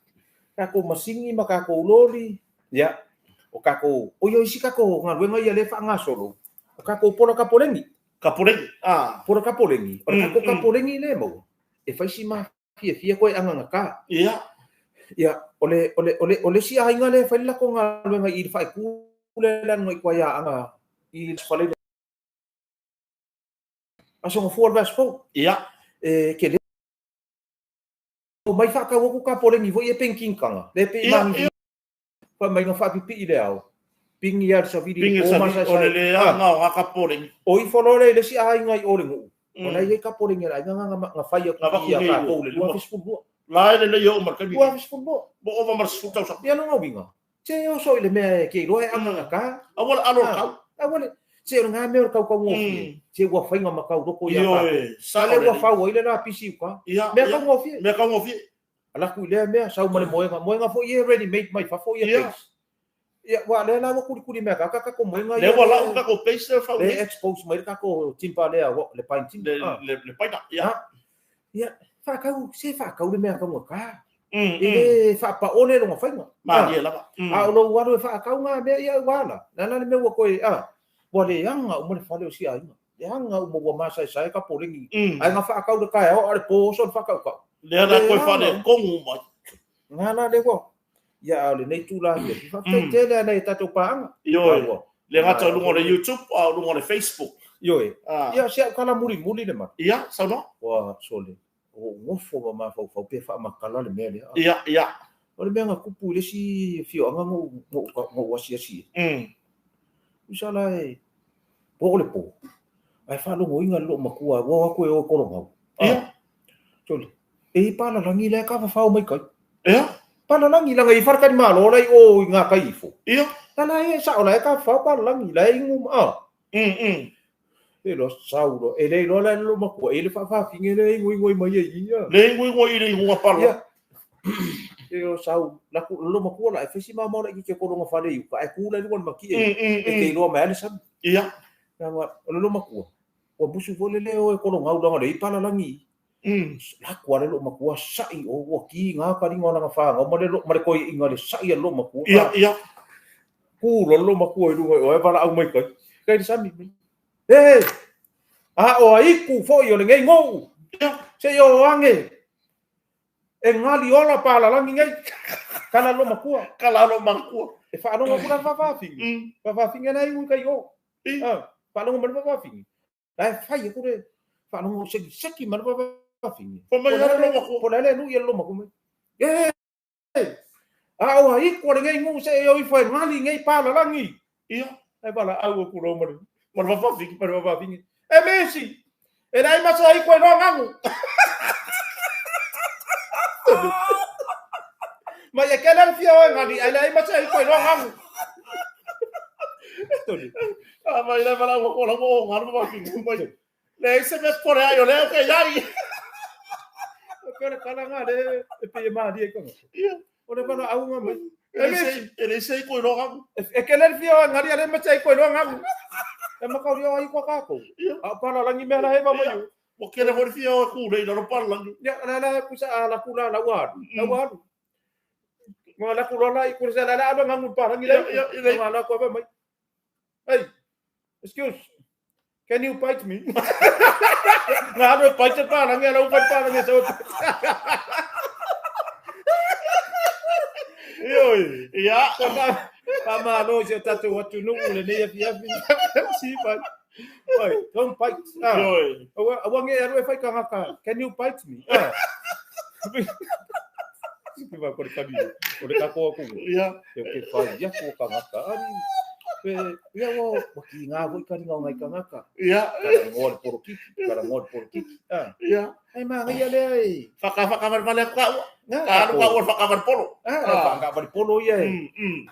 ka ko masingi ma ka ko lori ia o kako o yo isi kako nga wenga ia le fa nga solo o kako pora kapolengi pora kapolengi o kako kapolengi le mo e fai si ma fia ko anga nga ka ia ole si ai nga le fai la ko nga wenga i fai ku le la no ko ya anga i fale aso nga for vaspo ke le o mai fa ka wo kapolengi vo e penking kanga le pe mangi pa mai nga fa pipi ile au pingi ar sa vidi o masa sa le nga nga ka poling o i folole le si ai ngai oling o na ye ka poling era nga fa ya ka ko le wa fisful la le yo mar ka bi wa fisful bo o mar su ta sa ya no winga che o so ile me ke lo e anga ka awal awal che o nga me o ka ko mo fi che wa fa nga ma ka ro ko ya ka sa le wa fa o ile na pisi ka me ka mo fi ala ku le me sa mo le moenga fo ye ready made my fa fo ye face ya wa le na ko ku me ka ko moenga le wa la ko face fa le expose mai ka ko timpa le le pain tim le pain ya fa ka se fa ka le me ka mo ka e fa pa one lo fa nga ma ye la a lo wa lo fa ka nga me ya wa la na me wa ko wa le anga mo le fa le si ai anga mo wa ma sai ka polingi ai nga fa ka le ka o ale po so fa ka le ana ko fa le kongu mai ngana le ko ya le nei tu la ye fa te le nei ta to pa yo le ngata lu ngone YouTube o lu ngone Facebook yo ya sia kala muri le ma ya sa no wa sole o ngofo ma fa pe fa ma kala le mele ya o le menga kupu le si fio anga mo wa sia usala po le po ai fa lo ngoinga lo makua wa ko e o ko lo ya sole e pala langi le ka fa mai kai pala langi la ngai farka ma lo lai o nga kai fo tala e sa ola ka fa pala langi la ingum e lo saulo e le lo la lo ma ko e le fa finge le ngoi mai ia le ngoi le ngua pala e lo sau la ku lo ma ko la e fisi ma mo la ki ko lo fa le yu ka e ku la lo ma ki e ke lo ma le sam ia na lo ma ko o busu vo le o ko lo ngau le pala langi la kwa le lo makua sai o ki nga ka ringa nga fa nga mo le ko inga le sai lo makua ia ku lo makua i o e para au mai kai sami o ai ku fo yo le ngai ngo se yo ange e ngali ola pala langi ngai kala lo makua e fa no ngua fa finga nai u kai o fa no mo fa finga dai fa ye ku le fa no se ki ma fingi po le nu ye lo ma kuma o ai ko le ngai ngu se yo i foi ngali ngai pa la langi ai bala au ku ro ma fa fingi e mesi e dai ma sai ko no ngangu ma ye ke lan fio ngali ai dai ma sai ko no ngangu ma ile bala ko lo ko ngal ma fingi le se me por aí yo le que ya ke kana kalanga le pe ma dia ko ia ora bana au nga ele sei ko ro e kele fio ngari ale ma sai ko ro nga e ma ka rio ai ko ka ko a para langi me la e ma mai o kele ho fio ku le no para langi ya la kusa la kula la wa ma la kula la ku sa la ba nga mu para ngi le ma la ko ba mai hey excuse can you bite me nga do bite para ngi la upat para ngi so ia Pama no se tatu watu no le ne ya si pa. Oi, don't bite. Awange ero fai kangaka. Can you bite me? Sipa ko ka bi. O ka ko ko. ia Ke fai ya ko kangaka. Ani pe ya wo ki nga vo ka ngai kangaka. ia Ngor por kiki. ia Ai ma ngai le. faka vale ka ka o faka polo Ka ba polo ia.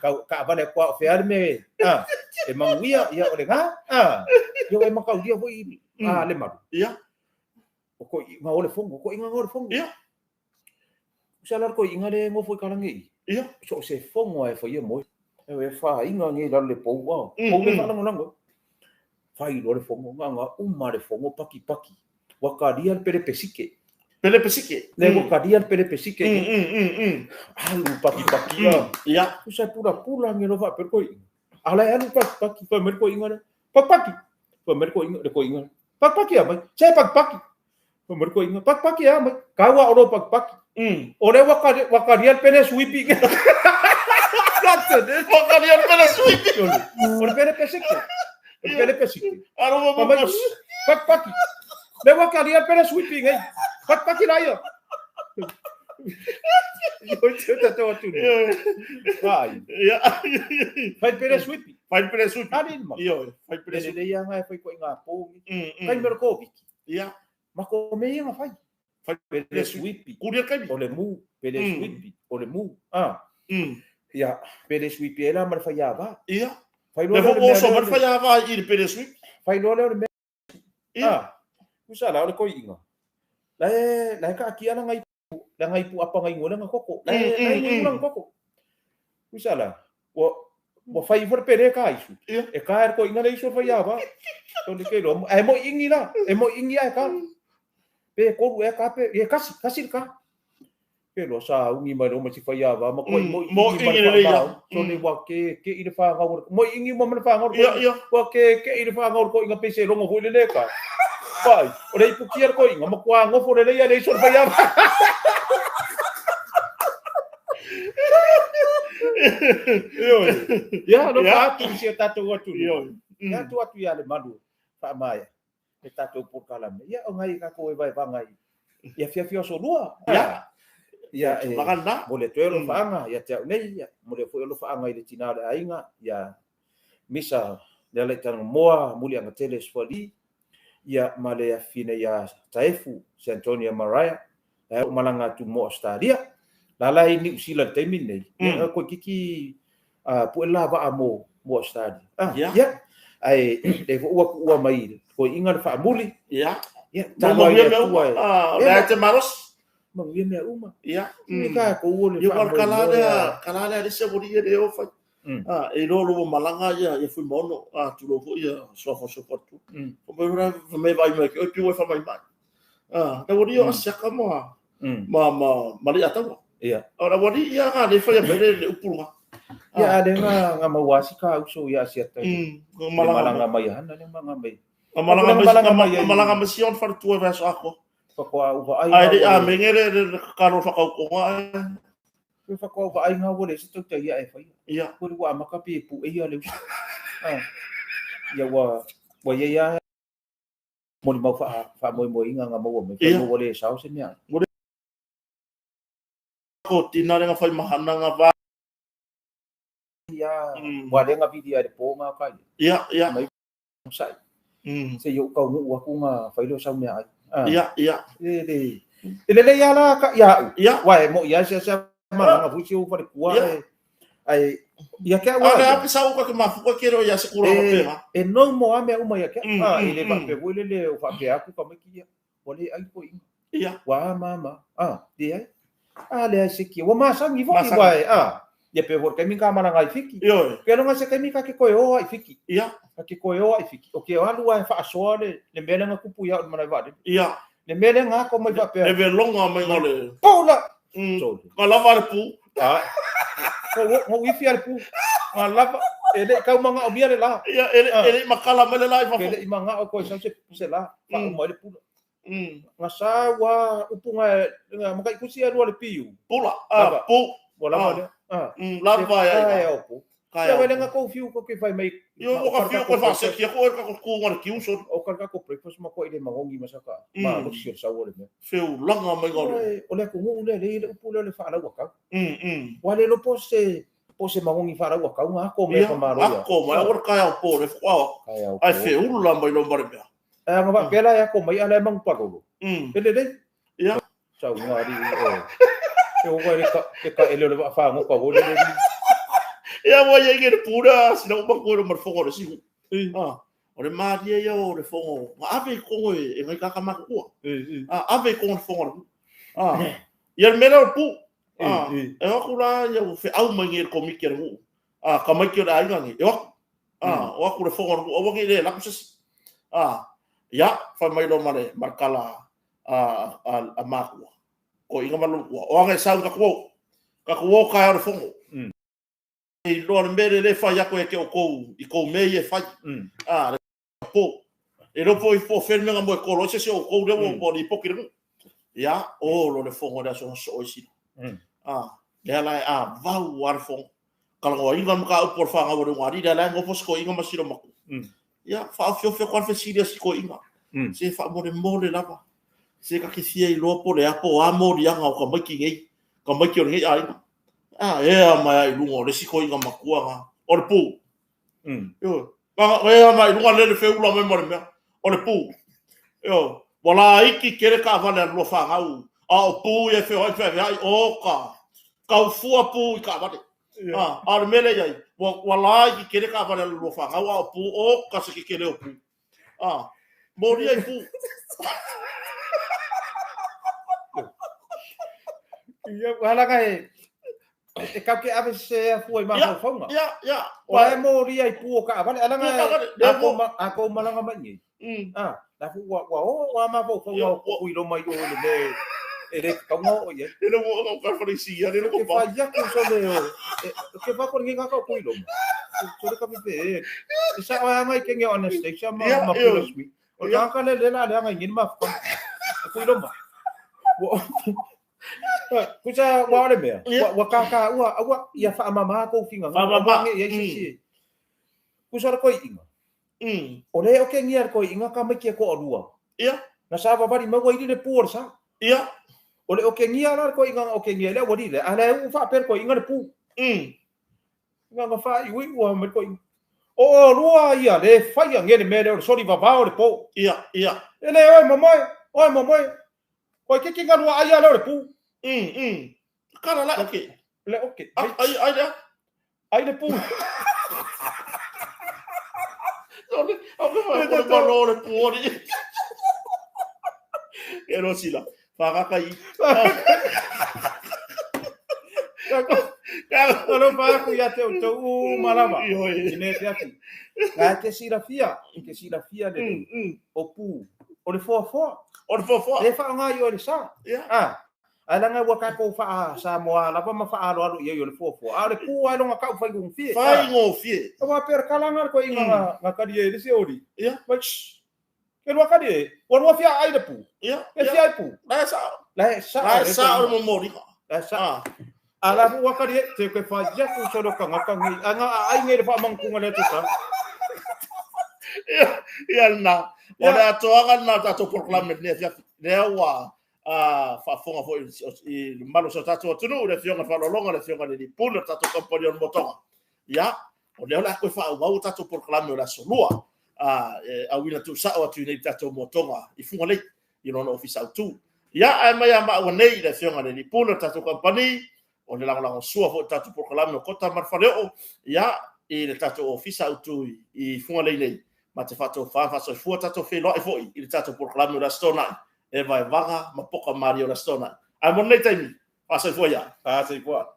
Ka ba le kwa ferme. E manguia ia o le nga. Yo e makau dia foi le maru. ia O ko nga o le fongo, ko inga o le fongo. ia Salar ko inga le ngo foi kalangi. ia So se fongo e foi mo. E fa inga ngi la le pou wa. Pou le fala ngonango. Fai lo le fongo nga uma le fongo paki. Wakaria le pere pesike. pele pesike Le wakaria le pere pesike. Alu paki. ia Usa pula ngi no fa per ko. Ala alu paki fa mer ko inga. Paki. Fa mer ko inga. Paki ama. Sai paki. Fa mer ko inga. Paki ama. Kawa oro paki. Ore wakaria le pere sweeping. Wakaria pele sweep Ore pere pesike. aro mo Paki. Le wakaria pere sweeping ai. Paki la yo. Yo te tu. Ai. ia Fai pere sweeping. fai pele sweep Ani ma. ia fai pele Ele sweep le yang ai fai ko inga po. Kai mer ko piki. ia Ma ko me yang fai. fai Pere sweeping. kuria kai O le mu, pere sweeping. O le mu. Ya, pere sweeping ela mar fai ava. ia Fai le lo fo so mar fai ava i pele sweep Fai lo le. ia Usa la ko inga. La ka kia na ngai pu apa ngai ngona ngoko. La ngona ngoko. Usa la. Wa fai for pere ka isu. E ka ko inga le isu fai ava. To le ke lo. E mo ingi la. E mo ingi ai ka. Pe ko e ka pe e kasi ka. Pe lo sa ungi mai lo si fai ava ma ko mo ingi le ia to le wa ke i le fa ngau. Mo ingi mo me fa ngau. ia Wa ke i le fa ngau ko inga pe se longo fu le ka. Pai, ora ipu kia ko inga ma kwa ngo fo le ia le isu fai ava. Ya, no patu si tatu watu. Ya tu watu ya le malu. Pa mai. E tatu por kalame. Ya ngai ka ko e vai vangai. Ya fia so lua. Ya maganda mole tuelo fanga ya te nei ya mole fo lo fanga ile tina le ainga ya misa le tan moa muli anga tele sfali ya male ya fine ya taifu San Antonio Maria ya malanga tu mo stadia la la ni usila temi nei ya ko kiki pu la va mo stadia ya ai de ua mai ko inga fa muli ya tama ya tua ya te maros mangia me uma ia ni ka ko ole yo kalada de se bodi de o fa e lo malanga ya fui mono tu lo ia so tu o me vai me que o piu fa mai mai da bodi o sia kamo ma ri ata ia ora bodi ia ka de fa ya bele de upulunga ya de nga mawasi ka uso ya sia ta malanga mai hana le mai malanga mission fa tu va so ako Fakwa uva ai a mengere karo fakau ko ai fakwa uva ai nga wole se tok ia e fai ia ko wa maka pi pu ia le ya wa ya mo mau fa mo inga nga mo me fa wole sao se mea ko tina nga fai mahana nga va ya wa nga video de po nga ka ia mai sai se yo ka wa ku nga fai lo sao mea ia ele le ya la ka ya wa mo ya se ma nga fu si u fa ku ai ya ka wa aga pisa u ka ma fu ka kero ya se kuro ma e no mo ame uma ya ka ele ba pe wele le u fa pe aku ka me ki wole ai ko ia wa mama dia le siki wa masangi vo iwai ia pe ho kai minga mana ngai fiki ke no ngase kai minga ke koe o ai fiki ia ke koe o ai fiki o ke alu ai fa so le mele nga kupu ia mana va ia le mele nga ko mai va pe e ve longa mai ngole pola so ngala va pu ko wifi al pu ngala ele kau manga o bia le la ia ele makala mele la fa ele manga o ko sa se la fa mo le pu ngasa wa upunga maka ikusi alu le piu pula pu bola bola lava ya opo ya wele nga ko fiu ko ke fai mai yo ko fiu ko fa se ki ko ko ngor ki uso o ka ko breakfast ma ko ile mangongi masaka ma ko sir sa wole me feu langa mai ngor o le ko ngu le upulo le fa la waka wale lo pose mangongi fa la waka nga ko me ko maro ya ko ma or ka ya po le kwa ai feu la mai lo bare be nga ba pela ya ko mai ala mang pagolo ele ya sa ngari eu vou que ele vai falar um pouco ele ia mo ia que pura sino ba ko mo fongo si ore maria ia ore fongo ma ave ko e ngai ka ma ko ave ko fongo ia mera pu e ko la ia fe au mangi ko mi kero ka mai kero ai ngai o ko fongo o ke le la ko si ia fa mai lo mare markala a ma ko inga malu o anga sa ka ko ka ora fongo e lo mbere le fa ya ko e ke o ko i ko me e fa po e lo po i po ferme nga mo ko lo se o ko de mo po ni po ki ya o lo le fongo da so si le la va war fongo kala ngo inga ka por fa nga wo ngari da la ngo fos ko inga masiro mako ya fa fio ko fa si ko inga se fa mo le lava se ka kisia i lopo le apo amo ri anga o ka maki ngai ka maki o ngai ai mai i lungo le siko i nga makua nga o le pu yo mai lungo le fe ula mai mo o le pu yo wala iki kere ka vale lo fa nga o pu e fe ai o ka fu pu ka vale ar mele ai wala iki kere ka vale lo fa nga o pu o ka se kere o pu mori ai pu ia wala kai e ka ke ave se foi ma fonga ya wa e mori ai pu ka vale ala nga ako malanga mai la fu wa ma vo fonga ko ilo mai o le ele ka mo ye ele mo ka fa si ya ele ko fa ya ko so le ke va ko ngi ka ko ilo so le ka me pe sa wa mai ke ngi honest sa ma ko swi o ka le la ngi ma ko ilo ma kusa wale me wa ka wa ia fa mama ko finga mama ia si kusa ko inga o le o ke ngia ko inga ka me ke ko rua ia na sa va vari me wa ile por sa ia o le o ke ngia ko inga o ke ngia le wa ile ala u fa per ko inga le pu nga fa i wi wa me ko o rua ia le fa ia ngene me le sorry va va o le po ia ele oi mamoi ko ke kinga rua ia le pu Cara lá, ok. Ok. Aí depois. Olha o valor por aí. Quero assim lá. Paga cair. Cara, não vai cuidar teu malava. Ine te aqui. Ga ke sirafia le. O pu. O le fo. Le fa nga yo le sa. Ala nga waka ko fa sa mo ala pa ma fa alo ye yo le fo. Ale pu ai longa ka fa ngung fie. Fa ngung fie. Wa per kalanga ko inga nga ka die le se ori. Ya. Mas ke lo ka die. Wa fia ai le pu. Ya. E fia ai pu. La sa o mo mori. La sa. Ala pu wa ka die te ko fa ja ku so lo ka nga anga ai nge fa mang ku ngale tu sa. Ya na. Ora to aga na ta to proclame ne fia. Ne wa fa fonga fo i malo so tato tunu le fionga fa longa le fionga ni pulo tato compagno motonga ya o le la ko fa wa tato proclame la solua a wina tu sa o tu ni tato motonga i funga le i no office tu ya ma ya ma nei le fionga ni pulo tato compagni o le la sua fo tato proclame ko ta mar fa le ya i le tato office tu i funga le nei ma te fa so fu tato fe lo e fo i le tato proclame la stona e vai vanga ma poka Mario la stona ai mo nei taimi pasai foi ya pasai foi